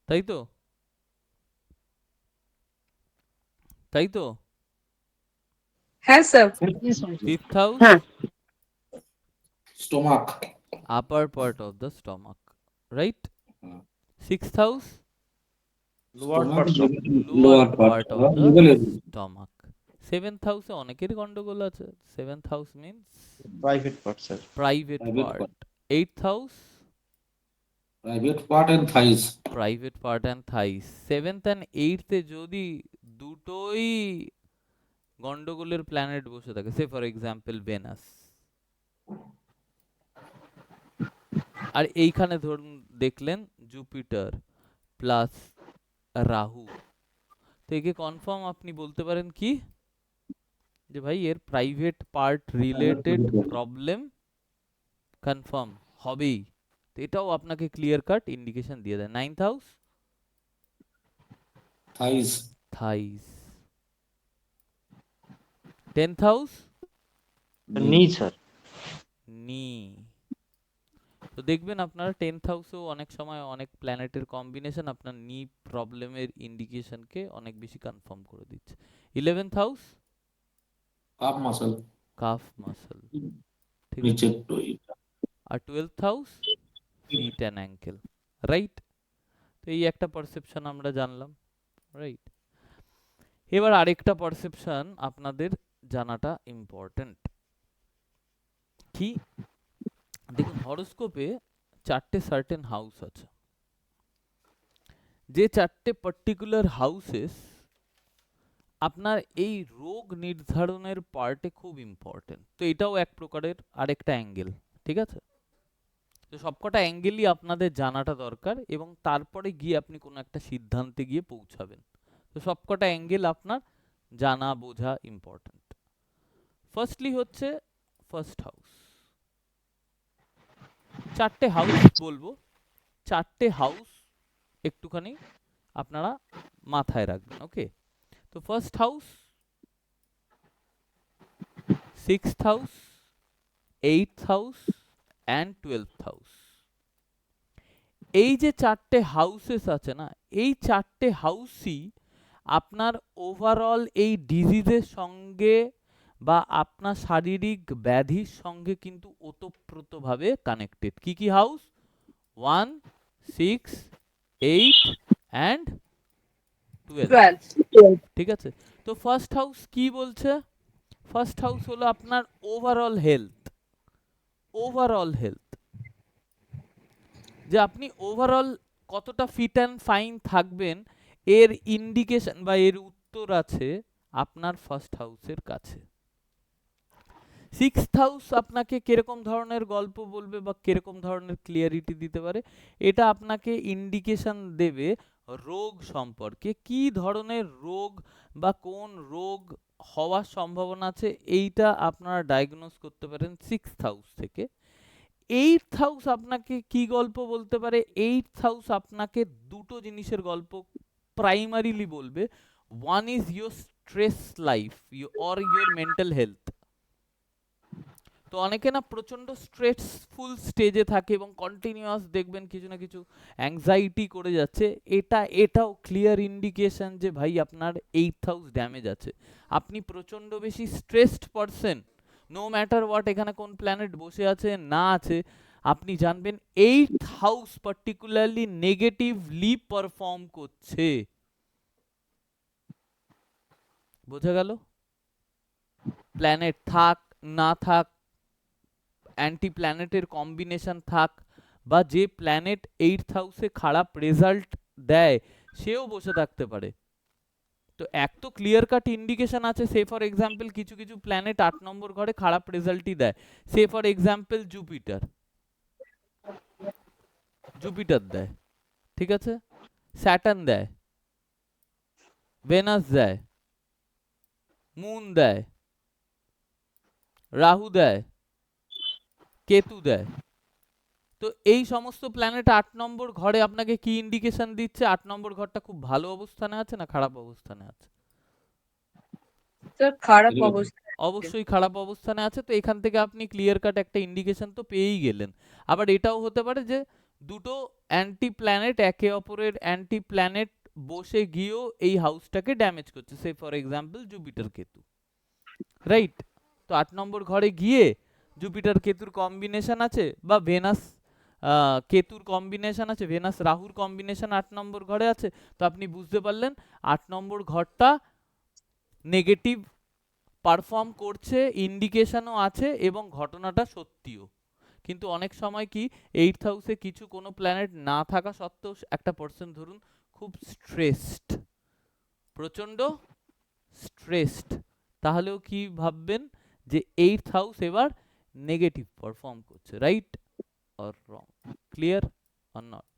তাই তো? তাই তো? হ্যাঁ স্যার। 5th হাউস হ্যাঁ। Stomach. upper part of the stomach, right? 6th house lower parts of lower part of the stomach. 7th house এ অনেকের গন্ডগোল আছে। 7th house means private parts sir. private Private part. 8th house private part and thighs. private part and thighs. 7th and 8th এ যদি দুটোই গন্ডগোলের planet বসে থাকে, সে ফর এক্সাম্পল ভেনাস, আর এইখানে ধরুন দেখলেন জুপিটার প্লাস রাহু, তো একে কনফার্ম আপনি বলতে পারেন কি, যে ভাই এর private part related problem confirm হবেই। তো এটাও আপনাকে ক্লিয়ার কাট ইন্ডিকেশন দিয়ে দেয়। 9th house thighs. Thighs. 10th house knee sir. Knee. তো দেখবেন আপনারা 10th হাউসেও অনেক সময় অনেক প্ল্যানেটের কম্বিনেশন আপনার নি প্রবলেমের ইন্ডিকেশনকে অনেক বেশি কনফার্ম করে দিচ্ছে। 11th house calf muscle. Calf muscle, ঠিক আছে? নিচের আর 12th house feet and ankle, right? তো এই একটা পারসেপশন আমরা জানলাম, রাইট? এবার আরেকটা পারসেপশন আপনাদের জানাটা ইম্পর্টেন্ট। কি দেখুন, হরোস্কোপে 4টে সার্টেন হাউস আছে, যে 4টে পার্টিকুলার হাউসেস আপনার এই রোগ নির্ধারণের পার্টে খুব ইম্পর্টেন্ট। তো এটাও এক প্রকারের আরেকটা অ্যাঙ্গেল, ঠিক আছে? তো সবকটা অ্যাঙ্গেলই আপনাদের জানাটা দরকার এবং তারপরে গিয়ে আপনি কোনো একটা সিদ্ধান্তে গিয়ে পৌঁছাবেন। তো সবকটা অ্যাঙ্গেল আপনার জানা বোঝা ইম্পর্টেন্ট। ফার্স্টলি হচ্ছে ফার্স্ট হাউস। 4টে হাউস বলবো, 4টে হাউস একটুখানি আপনারা মাথায় রাখবেন, ওকে? তো first house, 6th house, 8th house and 12th house. এই যে 4টে হাউসেস আছে না, এই 4টে হাউসই আপনার ওভারঅল এই ডিজিজের সঙ্গে বা আপনার শারীরিক ব্যাধির সঙ্গে কিন্তু ওতপ্রোতভাবে কানেক্টেড। কি কি হাউস? 1, 6, 8 অ্যান্ড 12। 12 ঠিক আছে? তো ফার্স্ট হাউস কি বলছে? ফার্স্ট হাউস হলো আপনার ওভারঅল হেলথ। ওভারঅল হেলথ, যে আপনি ওভারঅল কতটা ফিট অ্যান্ড ফাইন থাকবেন এর ইন্ডিকেশন বা এর উত্তর আছে আপনার ফার্স্ট হাউসের কাছে। 6th হাউস আপনাকে কিরকম ধরনের গল্প বলবে বা কিরকম ধরনের ক্লিয়ারিটি দিতে পারে, এটা আপনাকে ইন্ডিকেশন দেবে রোগ সম্পর্কে, কি ধরনের রোগ বা কোন রোগ হওয়ার সম্ভাবনা আছে, এইটা আপনারা ডায়াগনোস করতে পারেন 6th হাউস থেকে। 8th হাউস আপনাকে কি গল্প বলতে পারে? 8th হাউস আপনাকে দুটো জিনিসের গল্প প্রাইমারিলি বলবে। One is your stress life or your mental health. তো অনেকে না প্রচন্ড স্ট্রেসফুল স্টেজে থাকে এবং কন্টিনিউয়াস দেখবেন কিছু না কিছু অ্যাংজাইটি করে যাচ্ছে, এটাও ক্লিয়ার ইন্ডিকেশন যে ভাই আপনার 8th হাউস ড্যামেজ আছে। আপনি প্রচন্ড বেশি stressed person, no matter what এখানে কোন প্ল্যানেট বসে আছে না আছে, আপনি জানবেন 8th house particularly negatively perform করছে। বোঝা গেল? প্ল্যানেট থাক না থাক, অ্যান্টি প্ল্যানেটের কম্বিনেশন থাক, বা যে প্ল্যানেট 8th হাউসে খারাপ রেজাল্ট দেয় সেও বসে থাকতে পারে। তো এক তো ক্লিয়ার কাট ইন্ডিকেশন আছে, সে ফর এক্সাম্পল কিছু কিছু প্ল্যানেট 8 নম্বর ঘরে খারাপ রেজাল্টই দেয়। সে ফর এক্সাম্পল জুপিটার দেয়, ঠিক আছে? স্যাটার্ন দেয়, ভেনাস দেয়, মুন দেয়, রাহু দেয়, কেতু দেয়। তো এই সমস্ত প্ল্যানেট 8 নম্বর ঘরে আপনাকে কি ইন্ডিকেশন দিচ্ছে? 8 নম্বর ঘরটা খুব ভালো অবস্থানে আছে না খারাপ অবস্থানে আছে? স্যার খারাপ অবস্থা। অবশ্যই খারাপ অবস্থানে আছে। তো এখান থেকে আপনি ক্লিয়ার কাট একটা ইন্ডিকেশন তো পেয়েই গেলেন। আবার এটাও হতে পারে যে দুটো অ্যান্টি প্ল্যানেট একে অপরের অ্যান্টি প্ল্যানেট বসে গিয়েও এই হাউসটাকে ড্যামেজ করছে, say for example Jupiter Ketu, right? তো 8 নম্বর ঘরে গিয়ে জুপিটার কেতুর কম্বিনেশন আছে বা ভেনাস কেতুর কম্বিনেশন আছে, ভেনাস রাহুর কম্বিনেশন 8 নম্বর ঘরে আছে। তো আপনি বুঝতে পারলেন 8 নম্বর ঘরটা নেগেটিভ পারফর্ম করছে, ইন্ডিকেশনও আছে এবং ঘটনাটা সত্যিও। কিন্তু অনেক সময় কি 8th হাউসে কিছু কোনো প্ল্যানেট না থাকা সত্ত্বেও একটা পারসন ধরুন খুব স্ট্রেসড, প্রচন্ড স্ট্রেসড, তাহলেও কি ভাববেন যে 8th হাউস এবার নেগেটিভ পারফর্ম করছে, right or wrong? Clear or not?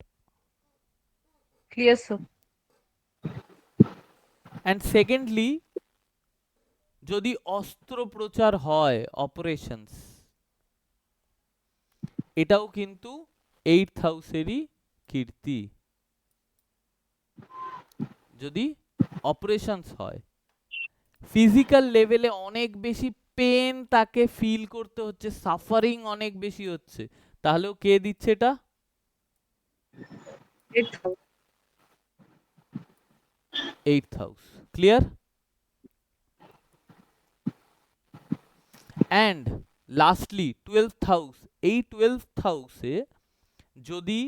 Clear sir. And secondly, যদি অস্ত্রোপচার হয়, অপারেশনস, এটাও কিন্তু 8th হাউসেরই কীর্তি। যদি অপারেশনস হয়, ফিজিক্যাল লেভেলে অনেক বেশি পেন তাকে ফিল করতে হচ্ছে, সাফারিং অনেক বেশি হচ্ছে, তাহলেও কে দিচ্ছে এটা? 8th house. Clear? And lastly 12th house. এই 12th হাউসে যদি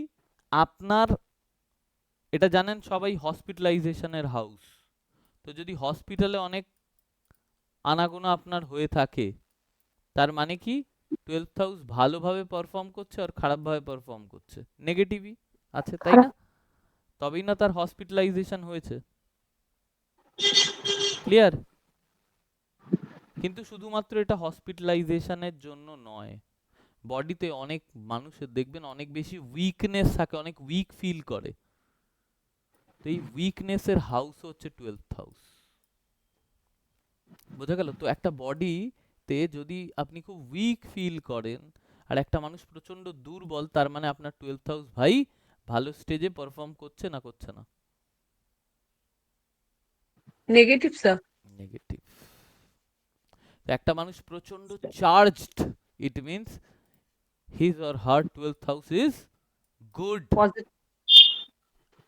আপনার, এটা জানেন সবাই, হসপিটালাইজেশনের হাউস। তো তো যদি হসপিটালে অনেক আনাগোনা আপনার হয়ে থাকে, তার মানে কি 12th হাউস ভালোভাবে পারফর্ম করছে আর খারাপভাবে পারফর্ম করছে, নেগেটিভই আছে, তাই না? তবেই না তার হসপিটালাইজেশন হয়েছে। ক্লিয়ার? কিন্তু শুধুমাত্র এটা হসপিটালাইজেশনের জন্য নয়, বডিতে অনেক মানুষের দেখবেন অনেক বেশি উইকনেস থাকে, অনেক উইক ফিল করে, তো এই উইকনেসের হাউস হচ্ছে 12th হাউস। বোঝা গেল? তো একটা বডিতে যদি আপনি খুব উইক ফিল করেন আর একটা মানুষ প্রচন্ড দুর্বল, তার মানে আপনার 12th হাউস ভাই ভালো স্টেজে পারফর্ম করছে না করছে না? Negative sir. নেগেটিভ। তো একটা মানুষ প্রচন্ড charged, it means his or her 12th house is good. Positive.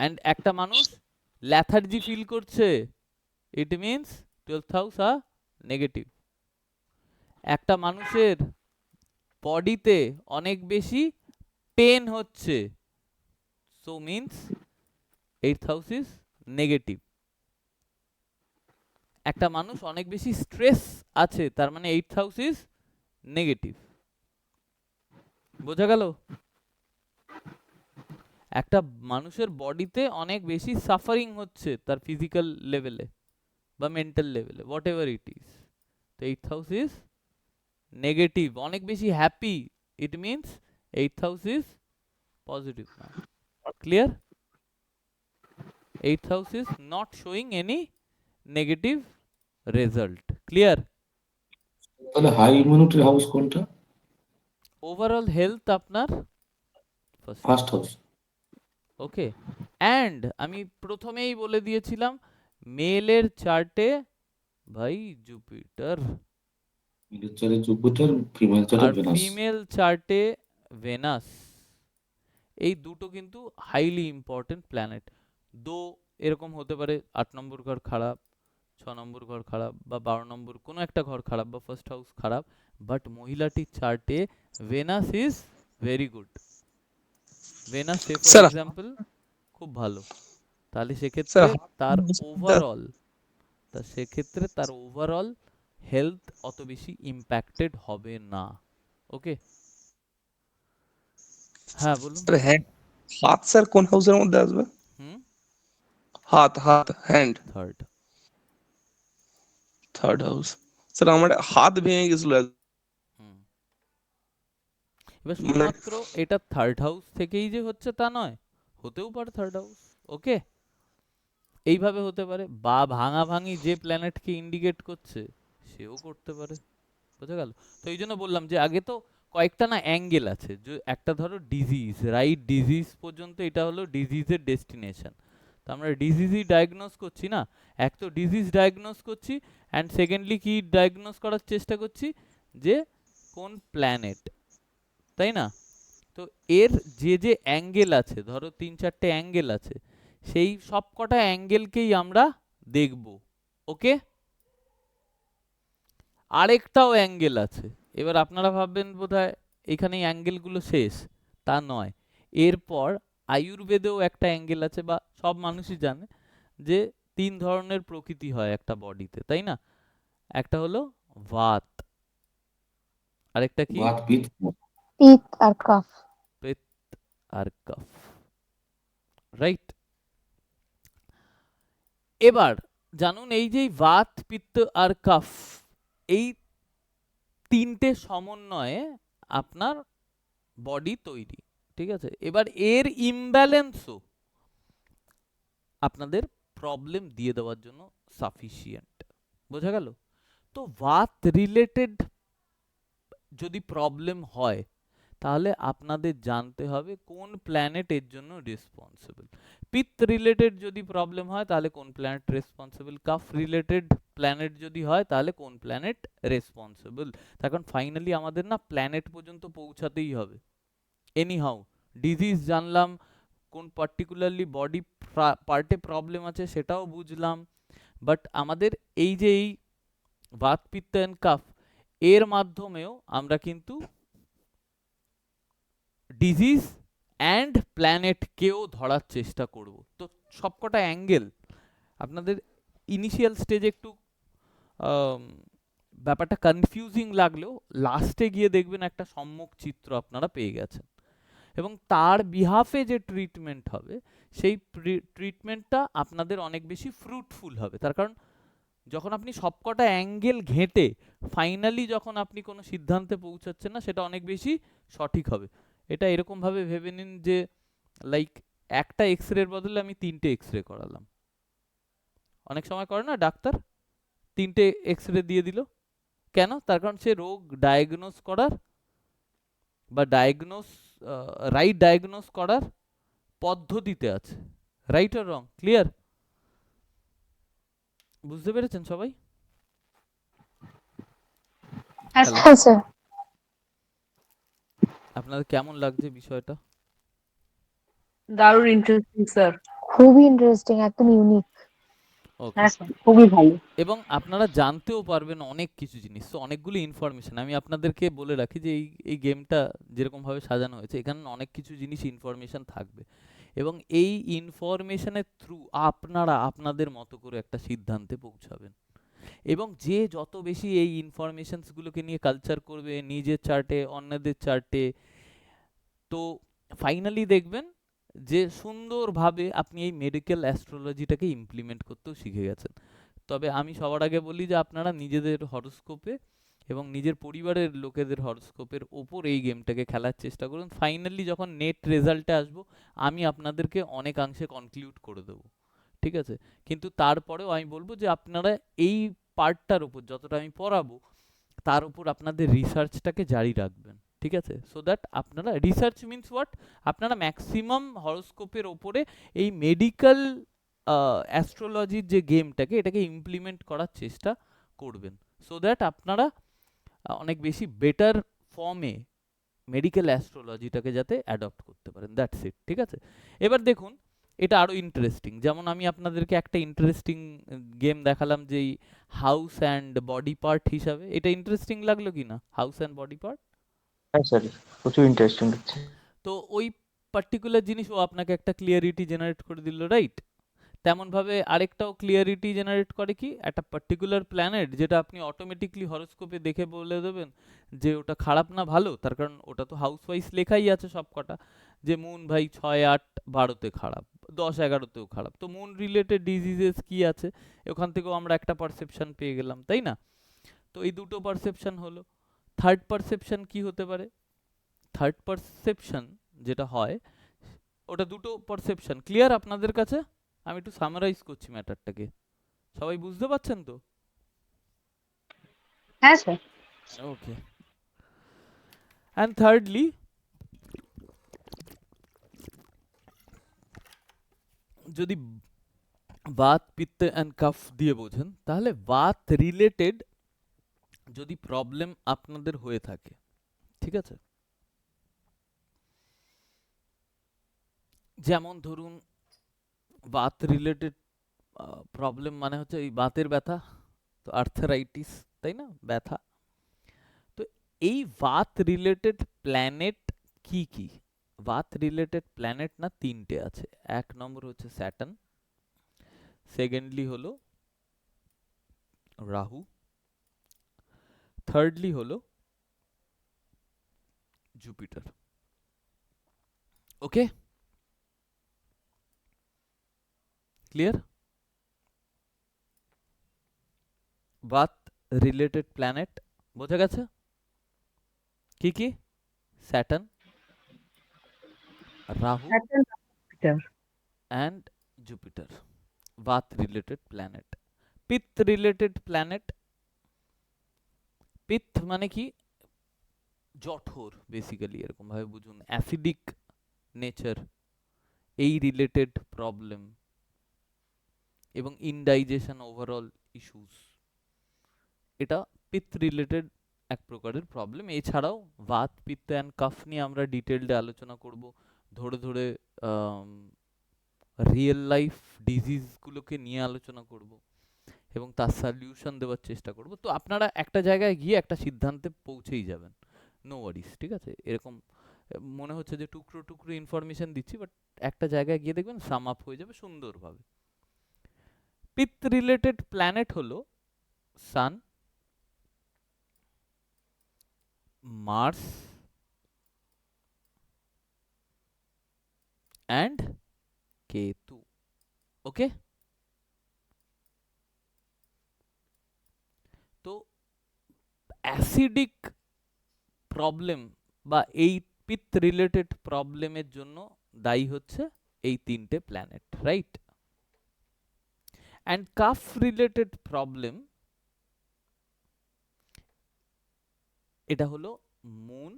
And একটা মানুষ ল্যাথার্জি ফিল করছে, it means 12th house are negative. একটা মানুষের বডিতে অনেক বেশি পেন হচ্ছে, so means 8th house is negative. একটা মানুষ অনেক বেশি স্ট্রেস আছে, তার মানে 8th হাউস ইজ নেগেটিভ। বোঝা গেল? একটা মানুষের বডিতে অনেক বেশি সাফারিং হচ্ছে তার ফিজিক্যাল লেভেলে বা মেন্টাল লেভেলে, হোয়াট এভার ইট ইজ, তো 8th হাউস ইজ নেগেটিভ। অনেক বেশি happy, it means 8th house is positive now. Clear? 8th house is not showing any negative result. Clear? তাহলে হাই ইমিউনিটির হাউস কোনটা? ওভারঅল হেলথ আপনার first house. Okay. And আমি প্রথমেই বলে দিয়েছিলাম মেলের চার্টে ভাই জুপিটার, জুপিটার, ফিমেল চার্টে আর ভেনাস। ফিমেল চার্টে ভেনাস। এই দুটো কিন্তু হাইলি ইম্পর্টেন্ট প্ল্যানেট। দো এরকম হতে পারে 8 নম্বর ঘর খারাপ, 6 নম্বর ঘর খারাপ, বা 12 নম্বর কোনো একটা ঘর খারাপ, বা ফার্স্ট হাউস খারাপ, বাট মহিলাটির চার্টে Venus is very good. Venus say for example খুব ভালো, তাহলে সেক্ষেত্রে তার ওভারঅল হেলথ অত বেশি ইম্প্যাক্টেড হবে না। ওকে, হ্যাঁ বলুন। স্যার হ্যান্ড, হাত স্যার কোন হাউসের মধ্যে আসবে? হাত হ্যান্ড থার্ড হাউস। স্যার আমার হাত ভেঙে গেছিল। এবার শুধুমাত্র এটা থার্ড হাউস থেকেই যে হচ্ছে তা নয়, হতেও পারে থার্ড হাউস। ওকে, এইভাবে হতে পারে, বা ভাঙাভাঙি যে প্ল্যানেটকে ইন্ডিকেট করছে সেও করতে পারে। বোঝা গেল? তো এই জন্য বললাম যে আগে তো কয়েকটা না অ্যাঙ্গেল আছে, যে একটা ধরো ডিজিজ, রাইট ডিজিজ পর্যন্ত এটা হলো ডিজিজের ডেস্টিনেশন, তো আমরা ডিজিজই ডায়াগনোস করছি না, এক তো ডিজিজ ডায়াগনোস করছি, অ্যান্ড সেকেন্ডলি কি ডায়াগনোস করার চেষ্টা করছি যে কোন প্ল্যানেট, তাই না? তো এর যে যে অ্যাঙ্গেল আছে, ধরো 3-4টে অ্যাঙ্গেল আছে, সেই সব কটা অ্যাঙ্গেলকেই আমরা দেখব। ওকে, আরেকটাও অ্যাঙ্গেল আছে। এবার আপনারা ভাববেন বোধহয় এখানেই অ্যাঙ্গেলগুলো শেষ, তা নয়। এরপর আয়ুর্বেদেও একটা অ্যাঙ্গেল আছে, বা সব মানুষই জানে যে 3 ধরনের প্রকৃতি হয় একটা বডিতে, তাই না? একটা হলো বাত, আরেকটা কি পিত্ত আর কফ। পিত্ত আর কফ, রাইট? এবার জানুন এই যে বাত, পিত্ত আর কফ, এই 3টে সমন্বয়ে আপনার বডি তৈরি, ঠিক আছে? এবার এর ইমব্যালেন্সও আপনাদের প্রবলেম দিয়ে দেওয়ার জন্য সাফিসিয়েন্ট। বোঝা গেল? তো বাত রিলেটেড যদি প্রবলেম হয়, তাহলে আপনাদের জানতে হবে কোন প্ল্যানেট এর জন্য রেসপন্সিবল। পিত্ত রিলেটেড যদি প্রবলেম হয় তাহলে কোন planet responsible, calf related planet যদি হয় তাহলে কোন প্ল্যানেট রেসপন্সিবল। তখন ফাইনালি আমাদের না প্ল্যানেট পর্যন্ত পৌঁছাতেই হবে। এনিহাউ ডিজিজ জানলাম, কোন পার্টিকুলারলি বডি পার্টে প্রবলেম আছে সেটাও বুঝলাম, বাট আমাদের এই যে এই বাত, পিত্ত এন্ড কাফ, এর মাধ্যমেও আমরা কিন্তু ডিজিজ অ্যান্ড প্ল্যানেটকেও ধরার চেষ্টা করব। তো সবকটা অ্যাঙ্গেল আপনাদের ইনিশিয়াল স্টেজে একটু আম, ব্যাপারটা কনফিউজিং লাগলেও লাস্টে গিয়ে দেখবেন একটা সম্যক চিত্র আপনারা পেয়ে গেছেন, এবং তার বিহাফে যে ট্রিটমেন্ট হবে সেই ট্রিটমেন্টটা আপনাদের অনেক বেশি ফ্রুটফুল হবে। তার কারণ যখন আপনি সবকটা অ্যাঙ্গেল ঘেঁটে ফাইনালি যখন আপনি কোনো সিদ্ধান্তে পৌঁছাচ্ছেন না, সেটা অনেক বেশি সঠিক হবে। এটা এরকমভাবে ভেবে নিন যে লাইক একটা এক্স-রের বদলে আমি 3টে এক্স-রে করালাম। অনেক সময় করে না ডাক্তার, 3টে এক্স-রে দিয়ে দিল, কেন? তার কারণ সে রোগ ডায়াগনোস করার বা রাইট ডায়াগনোস করার পদ্ধতিতে আছে। Right or wrong? ক্লিয়ার? বুঝতে পেরেছেন সবাই? হ্যাঁ হ্যালো, হ্যাঁ স্যার। আপনাদের কেমন লাগছে বিষয়টা? দারুণ ইন্টারেস্টিং স্যার। খুবই ইন্টারেস্টিং, একদম ইউনিক। ওকে। হ্যাঁ স্যার, খুবই ভালো। এবং আপনারা জানতেও পারবেন অনেক কিছু জিনিস। তো অনেকগুলো ইনফরমেশন আমি আপনাদেরকে বলে রাখি যে এই গেমটা যেরকম ভাবে সাজানো হয়েছে, এখানে অনেক কিছু জিনিস ইনফরমেশন থাকবে, এবং এই ইনফরমেশনের থ্রু আপনারা আপনাদের মতো করে একটা সিদ্ধান্তে পৌঁছাবেন। এবং যে যত বেশি এই ইনফরমেশনসগুলোকে নিয়ে কালচার করবে নিজের চার্টে, অন্যদের চার্টে, তো ফাইনালি দেখবেন যে সুন্দরভাবে আপনি এই মেডিকেল অ্যাস্ট্রোলজিটাকে ইমপ্লিমেন্ট করতেও শিখে গেছেন। তবে আমি সবার আগে বলি যে আপনারা নিজেদের হরোস্কোপে এবং নিজের পরিবারের লোকেদের হরোস্কোপের ওপর এই গেমটাকে খেলার চেষ্টা করুন। ফাইনালি যখন নেট রেজাল্টে আসবো, আমি আপনাদেরকে অনেকাংশে কনক্লুড করে দেবো, ঠিক আছে? কিন্তু তারপরেও আমি বলবো যে আপনারা এই পার্টটার উপর যতটা আমি পড়াবো তার উপর আপনাদের রিসার্চটাকে জারি রাখবেন, ঠিক আছে? সো দ্যাট আপনারা, রিসার্চ মিনস হোয়াট, আপনারা ম্যাক্সিমাম হরোস্কোপের ওপরে এই মেডিকেল অ্যাস্ট্রোলজির যে গেমটাকে, এটাকে ইমপ্লিমেন্ট করার চেষ্টা করবেন, সো দ্যাট আপনারা অনেক বেশি বেটার ফর্মে মেডিকেল অ্যাস্ট্রোলজিটাকে যাতে অ্যাডপ্ট করতে পারেন। দ্যাটস ইট, ঠিক আছে? এবার দেখুন, এটা আরো ইন্টারেস্টিং। যেমন আমি আপনাদেরকে একটা ইন্টারেস্টিং গেম দেখালাম যে হাউস অ্যান্ড বডি পার্ট হিসাবে। এটা ইন্টারেস্টিং লাগলো কি না, হাউস অ্যান্ড বডি পার্ট? হ্যাঁ স্যার, প্রচুর ইন্টারেস্টিং হচ্ছে। তো ওই পার্টিকুলার জিনিস ও আপনাকে একটা ক্লিয়ারিটি জেনারেট করে দিল, রাইট? তেমনভাবে আরেকটাও ক্লিয়ারিটি জেনারেট করে কি, একটা পার্টিকুলার প্ল্যানেট যেটা আপনি অটোমেটিকলি হরোস্কোপে দেখে বলে দেবেন যে ওটা খারাপ না ভালো, তার কারণ ওটা তো হাউস ওয়াইজ লেখাই আছে সব কটা, যে মুন ভাই 6, 8, 12তে খারাপ, 10, 11তেও খারাপ। তো মুন রিলেটেড ডিজিজেস কি আছে ওখান থেকেও আমরা একটা পারসেপশন পেয়ে গেলাম, তাই না? তো এই দুটো পারসেপশন হলো। থার্ড পারসেপশন কি হতে পারে? থার্ড পারসেপশন যেটা হয়, ওটা দুটো পারসেপশন। ক্লিয়ার আপনাদের কাছে? আমি একটু সামারাইজ করছি ম্যাটারটাকে, সবাই বুঝতে পারছেন তো? হ্যাঁ স্যার। ওকে। অ্যান্ড থার্ডলি, যদি বাত, পিত্ত অ্যান্ড কাফ দিয়ে বোঝেন, তাহলে বাত রিলেটেড যদি প্রবলেম আপনাদের হয়ে থাকে, ঠিক আছে? যেমন ধরুন বাত রিলেটেড প্রবলেম মানে হচ্ছে এই বাতের ব্যথা, তো আর্থারাইটিস, তাই না, ব্যথা। তো এই বাত রিলেটেড প্ল্যানেট কি কি? বাত রিলেটেড প্ল্যানেট না 3টে আছে। 1 নম্বর হচ্ছে স্যাটার্ন, সেকেন্ডলি হলো রাহু, থার্ডলি হলো জুপিটার। ওকে, ক্লিয়ার? বাত রিলেটেড প্ল্যানেট বোঝা গেছে কি কি? Saturn, Rahu and Jupiter, Baat related planet. পিত্ত রিলেটেড প্ল্যানেট, পিত্ত মানে কি, জঠর বেসিক্যালি, এরকম ভাবে বুঝুন, অ্যাসিডিক নেচার, এই রিলেটেড প্রবলেম, এবং ইনডাইজেশন, ওভারঅল ইস্যুস, এটা পিত্ত রিলেটেড এক প্রকারের প্রবলেম। এছাড়াও বাত, পিত্ত অ্যান্ড কাফ নিয়ে আমরা ডিটেইলডে আলোচনা করব, ধরে ধরে রিয়েল লাইফ ডিজিজগুলোকে নিয়ে আলোচনা করব এবং তার সলিউশন দেওয়ার চেষ্টা করব। তো আপনারা একটা জায়গায় গিয়ে একটা সিদ্ধান্তে পৌঁছেই যাবেন, নো ওয়ারিস, ঠিক আছে? এরকম মনে হচ্ছে যে টুকরো টুকরো ইনফরমেশন দিচ্ছি, বাট একটা জায়গায় গিয়ে দেখবেন সাম আপ হয়ে যাবে সুন্দরভাবে। পিথ রিলেটেড প্ল্যানেট হলো সান, মার্স অ্যান্ড কেতু। ওকে, তো অ্যাসিডিক প্রবলেম বা এই পিথ রিলেটেড প্রবলেমের জন্য দায়ী হচ্ছে এই তিনটে planet, right? And calf related problem, এটা হলো Moon,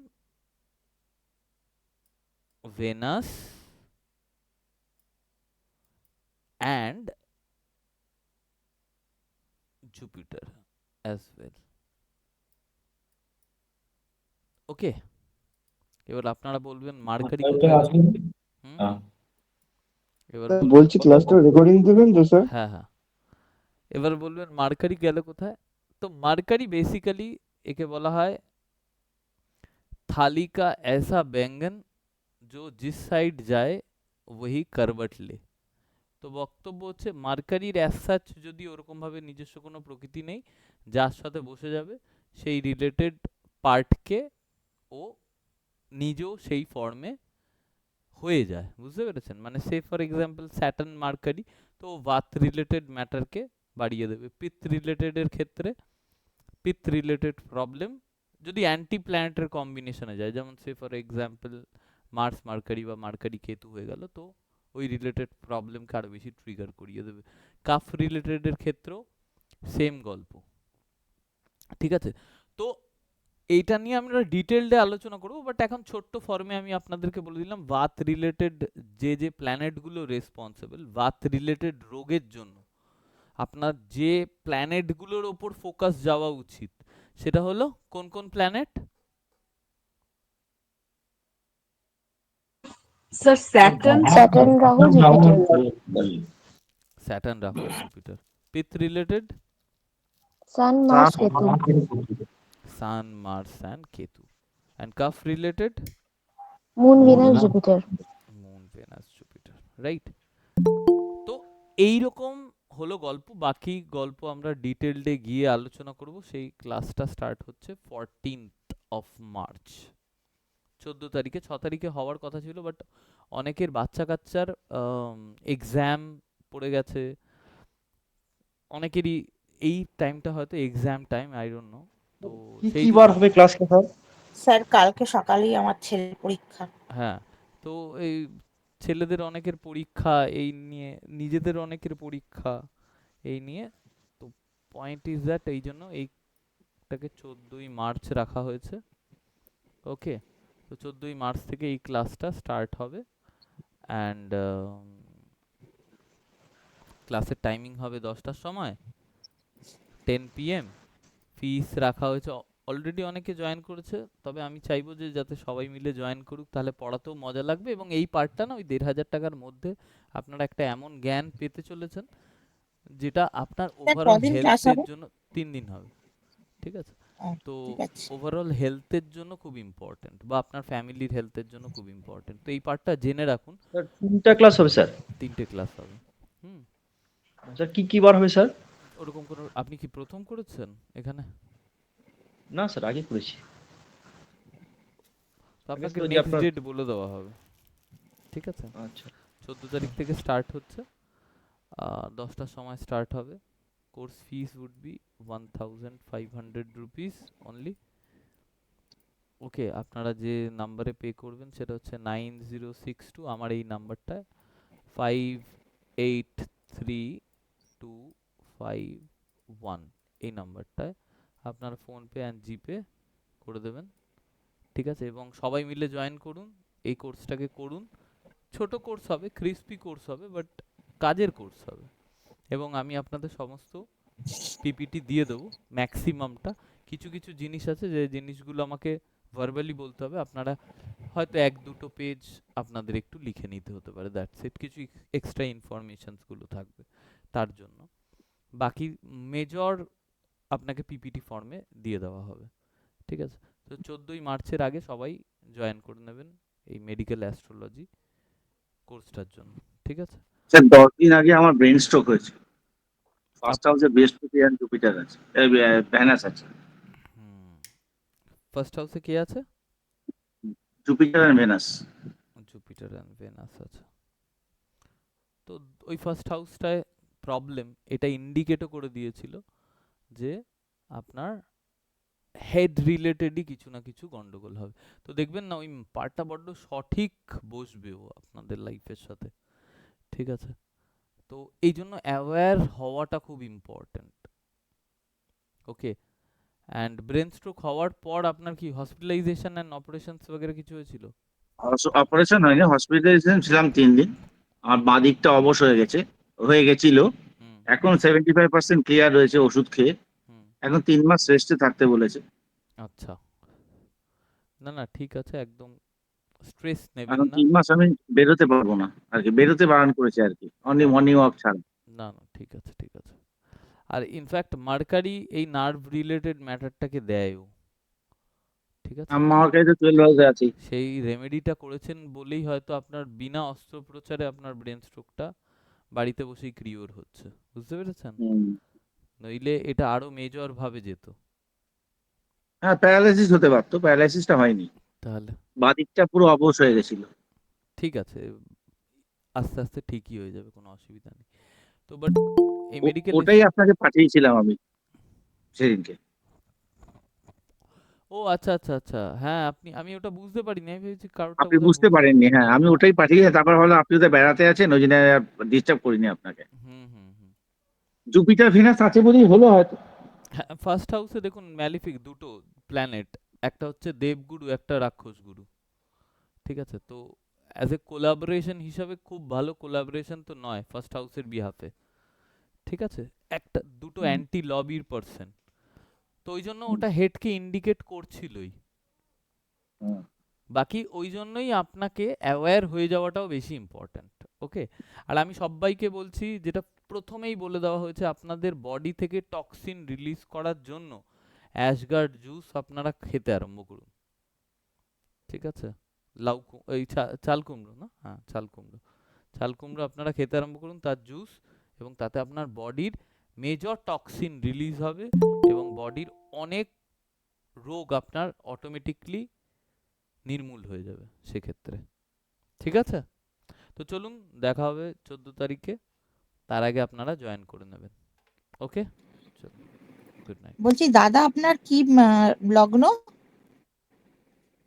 Venus and Jupiter as well. Okay, এবার আপনারা বলবেন মার্কারি কোথায় গেল? এবার বলছি ক্লাসটা রেকর্ডিং দিবেন তো স্যার? হ্যাঁ হ্যাঁ, এবার বলবেন মার্কারি গেল কোথায়? তো মার্কারি বেসিক্যালি একে বলা হয় थाली का ऐसा बैंगन जो जिस साइड जाए वही करवट ले। তো বক্তব্য হচ্ছে মার্কারির অ্যাজ সাচ যদি ওরকমভাবে নিজস্ব কোনো প্রকৃতি নেই, যার সাথে বসে যাবে সেই রিলেটেড পার্টকে ও নিজেও সেই ফর্মে হয়ে যায়, বুঝতে পেরেছেন? মানে সে ফর এক্সাম্পল স্যাটার্ন মার্কারি, তো বাত রিলেটেড ম্যাটারকে বাড়িয়ে দেবে। পিথ রিলেটেডের ক্ষেত্রে পিথ রিলেটেড প্রবলেম যদি অ্যান্টি প্ল্যানেটের কম্বিনেশনে যায়, যেমন সে ফর এক্সাম্পল মার্স মার্কারি বা মার্কারি কেতু হয়ে গেল, তো ওই রিলেটেড প্রবলেমকে আরো বেশি ট্রিগার করিয়ে দেবে। কাফ রিলেটেডের ক্ষেত্রেও সেম গল্প, ঠিক আছে? তো এইটা নিয়ে আমরা ডিটেইলডে আলোচনা করব, বাট এখন ছোট্ট ফর্মে আমি আপনাদেরকে বলে দিলাম বাত রিলেটেড যে প্ল্যানেটগুলো রেসপন্সিবল বাত রিলেটেড রোগের জন্য, আপনার যে প্ল্যানেটগুলোর ওপর ফোকাস যাওয়া উচিত সেটা হলো কোন কোন planet? Sir Saturn, Rahu, Jupiter. Saturn, Rahu, Jupiter. Pitta related sun, Mars, Ketu. Sun, Mars and Ketu. And calf related moon, Venus, Jupiter. Moon, Venus, Jupiter, right? তো এইরকম হলো গল্প, বাকি গল্প আমরা ডিটেইলডে গিয়ে আলোচনা করব। সেই ক্লাসটা স্টার্ট হচ্ছে 14th of March, 14 তারিখে। 6 তারিখে হওয়ার কথা ছিল, বাট অনেকের বাচ্চা কাচ্চার এক্সাম পড়ে গেছে, অনেকেরই এই টাইমটা হয়তো exam time, I don't know. তো সেই কি বার হবে ক্লাসটা স্যার? স্যার কালকে সকালেই আমার ছেলের পরীক্ষা। হ্যাঁ, তো এই ছেলেদের অনেকের পরীক্ষা, এই নিয়ে নিজেদের অনেকের পরীক্ষা, এই নিয়ে। তো পয়েন্ট ইজ দ্যাট এই জন্য এইটাকে 14ই মার্চ রাখা হয়েছে। ওকে, তো 14ই মার্চ থেকে এই ক্লাসটা স্টার্ট হবে, অ্যান্ড ক্লাসের টাইমিং হবে 10টার সময়, 10 PM। ফিস রাখা হয়েছে, অলরেডি অনেকে জয়েন করেছে, তবে আমি চাইবো যে যাতে সবাই মিলে জয়েন করুক, তাহলে পড়াতেও মজা লাগবে, এবং এই পার্টটা না ওই 1,500 টাকার মধ্যে আপনারা একটা এমন জ্ঞান পেতে চলেছেন যেটা আপনার ওভারঅল কদিন ক্লাস হেলথের হবে? জন্য 3 দিন হবে, ঠিক আছে? তো ঠিক আছে। ওভারঅল হেলথের জন্য খুব ইম্পর্টেন্ট, বা আপনার ফ্যামিলির হেলথের জন্য খুব ইম্পর্টেন্ট, তো এই পার্টটা জেনে রাখুন। স্যার 3টা ক্লাস হবে স্যার? 3টে ক্লাস হবে। স্যার কি বার হবে স্যার? ওরকম কোনো, আপনি কি প্রথম করেছেন এখানে? না স্যার, আগে করেছি। তো আপনাকে তো যে নেক্সট আপনার- ডেট বলে দেওয়া হবে, ঠিক আছে? আচ্ছা 14 তারিখ থেকে স্টার্ট হচ্ছে, 10টার সময় স্টার্ট হবে। Course fees would be 1,500 rupees only. Okay, আপনারা যে নাম্বারে পে করবেন সেটা হচ্ছে 9062, আমার এই নাম্বারটায় 583251, এই নাম্বারটায় আপনারা ফোনপে অ্যান্ড জিপে করে দেবেন, ঠিক আছে? এবং সবাই মিলে জয়েন করুন, এই কোর্সটাকে করুন। ছোট কোর্স হবে, ক্রিস্পি কোর্স হবে, বাট কাজের কোর্স হবে, এবং আমি আপনাদের সমস্ত পিপিটি দিয়ে দেবো ম্যাক্সিমামটা। কিছু কিছু জিনিস আছে যে জিনিসগুলো আমাকে ভার্বালি বলতে হবে, আপনারা হয়তো 1-2 পেজ আপনাদের একটু লিখে নিতে হতে পারে, দ্যাটস ইট। কিছু এক্সট্রা ইনফরমেশনসগুলো থাকবে তার জন্য, বাকি মেজর আপনাকে পিপিটি ফর্মে দিয়ে দেওয়া হবে, ঠিক আছে? তো 14ই মার্চের আগে সবাই জয়েন করে নেবেন এই মেডিকেল অ্যাস্ট্রোলজি কোর্সটার জন্য, ঠিক আছে? স্যার 10 দিন আগে আমার ব্রেন স্ট্রোক হয়েছে। ফার্স্ট হাউসে বৃহস্পতি আর জুপিটার আছে, ভেনাস আছে। ফার্স্ট হাউসে কে আছে? জুপিটার আর ভেনাস। জুপিটার অ্যান্ড ভেনাস আছে। তো ওই ফার্স্ট হাউসটায় প্রবলেম, এটা ইন্ডিকেটও করে দিয়েছিল যে আপনার হেড রিলেটেডই কিছু না কিছু গন্ডগোল হবে। তো দেখবেন না ওই পার্টটা বড্ড সঠিক বসবেও আপনাদের লাইফের সাথে, ঠিক আছে? তো এই জন্য অ্যাওয়্যার হওয়াটা খুব important. Okay, and brain stroke হওয়ার পর আপনার কি হসপিটালাইজেশন অ্যান্ড অপারেশনস বগেরা কিছু হয়েছিল? অপারেশন হয়নি, হসপিটালাইজেশন ছিলাম 3 দিন। আর বাঁ দিকটা অবশ হয়ে গেছিল। এখন 75% ক্লিয়ার রয়েছে ওষুধ খেয়ে। এখন 3 মাস রেস্টে থাকতে বলেছে। আচ্ছা, না না ঠিক আছে, একদম স্ট্রেস নেবেন এখন না। 3 মাস আমি বেরোতে পারবো না আর কি, বেরোতে বারণ করেছে আর কি, অনলি মর্নিং ওয়াক ছাড়া। না না ঠিক আছে ঠিক আছে। আর ইনফ্যাক্ট মার্কারি এই নার্ভ রিলেটেড ম্যাটারটাকে দেয়ও, ঠিক আছে? আমার কাছে 12 হাউসে আছে। সেই রেমেডিটা করেছেন বলেই হয়তো আপনার বিনা অস্ত্রোপচারে আপনার ব্রেন স্ট্রোকটা বাড়িতে বসেই ক্রিওর হচ্ছে, বুঝতে পেরেছেন? নইলে এটা আরো মেজর ভাবে যেত। হ্যাঁ, প্যারালাইসিস হতে পারতো, প্যারালাইসিসটা হয়নি। তাহলে বাঁ দিকটা পুরো অবশ হয়ে গেছিল। ঠিক আছে, আস্তে আস্তে ঠিকই হয়ে যাবে, কোনো অসুবিধা নেই। তো বাট এই মেডিকেল ওটাই আপনাকে পাঠিয়েছিলাম আমি সেদিনকে। ও আচ্ছা আচ্ছা আচ্ছা, হ্যাঁ আমি ওটা বুঝতে পারিনি, আমি ভেবেছি কারোরটা আপনি বোধহয় বুঝতে পারেননি, হ্যাঁ আমি ওটাই পাঠিয়েছি। তারপর হলো আপনি তো বেড়াতে আছেন, ওই জন্য ডিস্টার্ব করিনি আপনাকে। হুম হুম হুম। জুপিটার ভেনাস আছে বলেই হলো হয়তো। হ্যাঁ, ফার্স্ট হাউসে দেখুন ম্যালিফিক দুটো প্ল্যানেট, একটা হচ্ছে দেবগুরু, একটা রাক্ষস গুরু, ঠিক আছে? তো অ্যাজ এ কোলাবোরেশন হিসাবে খুব ভালো কোলাবোরেশন তো নয় ফার্স্ট হাউসের বিহাফে, ঠিক আছে? একটা দুটো অ্যান্টি লবির পারসন, তো ওই জন্য ওটা হেডকে ইন্ডিকেট করছিলই। বাকি ওই জন্যই আপনাকে অ্যাওয়্যার হয়ে যাওয়াটাও বেশি ইম্পর্ট্যান্ট। ওকে, আর আমি সবাইকে বলছি, যেটা প্রথমেই বলে দেওয়া হয়েছে, আপনাদের বডি থেকে টক্সিন রিলিজ করার জন্য অ্যাশগার্ড জুস আপনারা খেতে আরম্ভ করুন, ঠিক আছে? এই চাল কুমড়ো না, হ্যাঁ চাল কুমড়ো আপনারা খেতে আরম্ভ করুন, তার জুস, এবং তাতে আপনার বডির মেজর টক্সিন রিলিজ হবে এবং বডির অনেক রোগ আপনার অটোমেটিকলি নির্মূল হয়ে যাবে সেক্ষেত্রে, ঠিক আছে? তো চলুন দেখা হবে 14 তারিখে, তার আগে আপনারা জয়েন করে নেবেন। ওকে, চলুন, গুড নাইট। বলছি দাদা আপনার কি লগ্ন?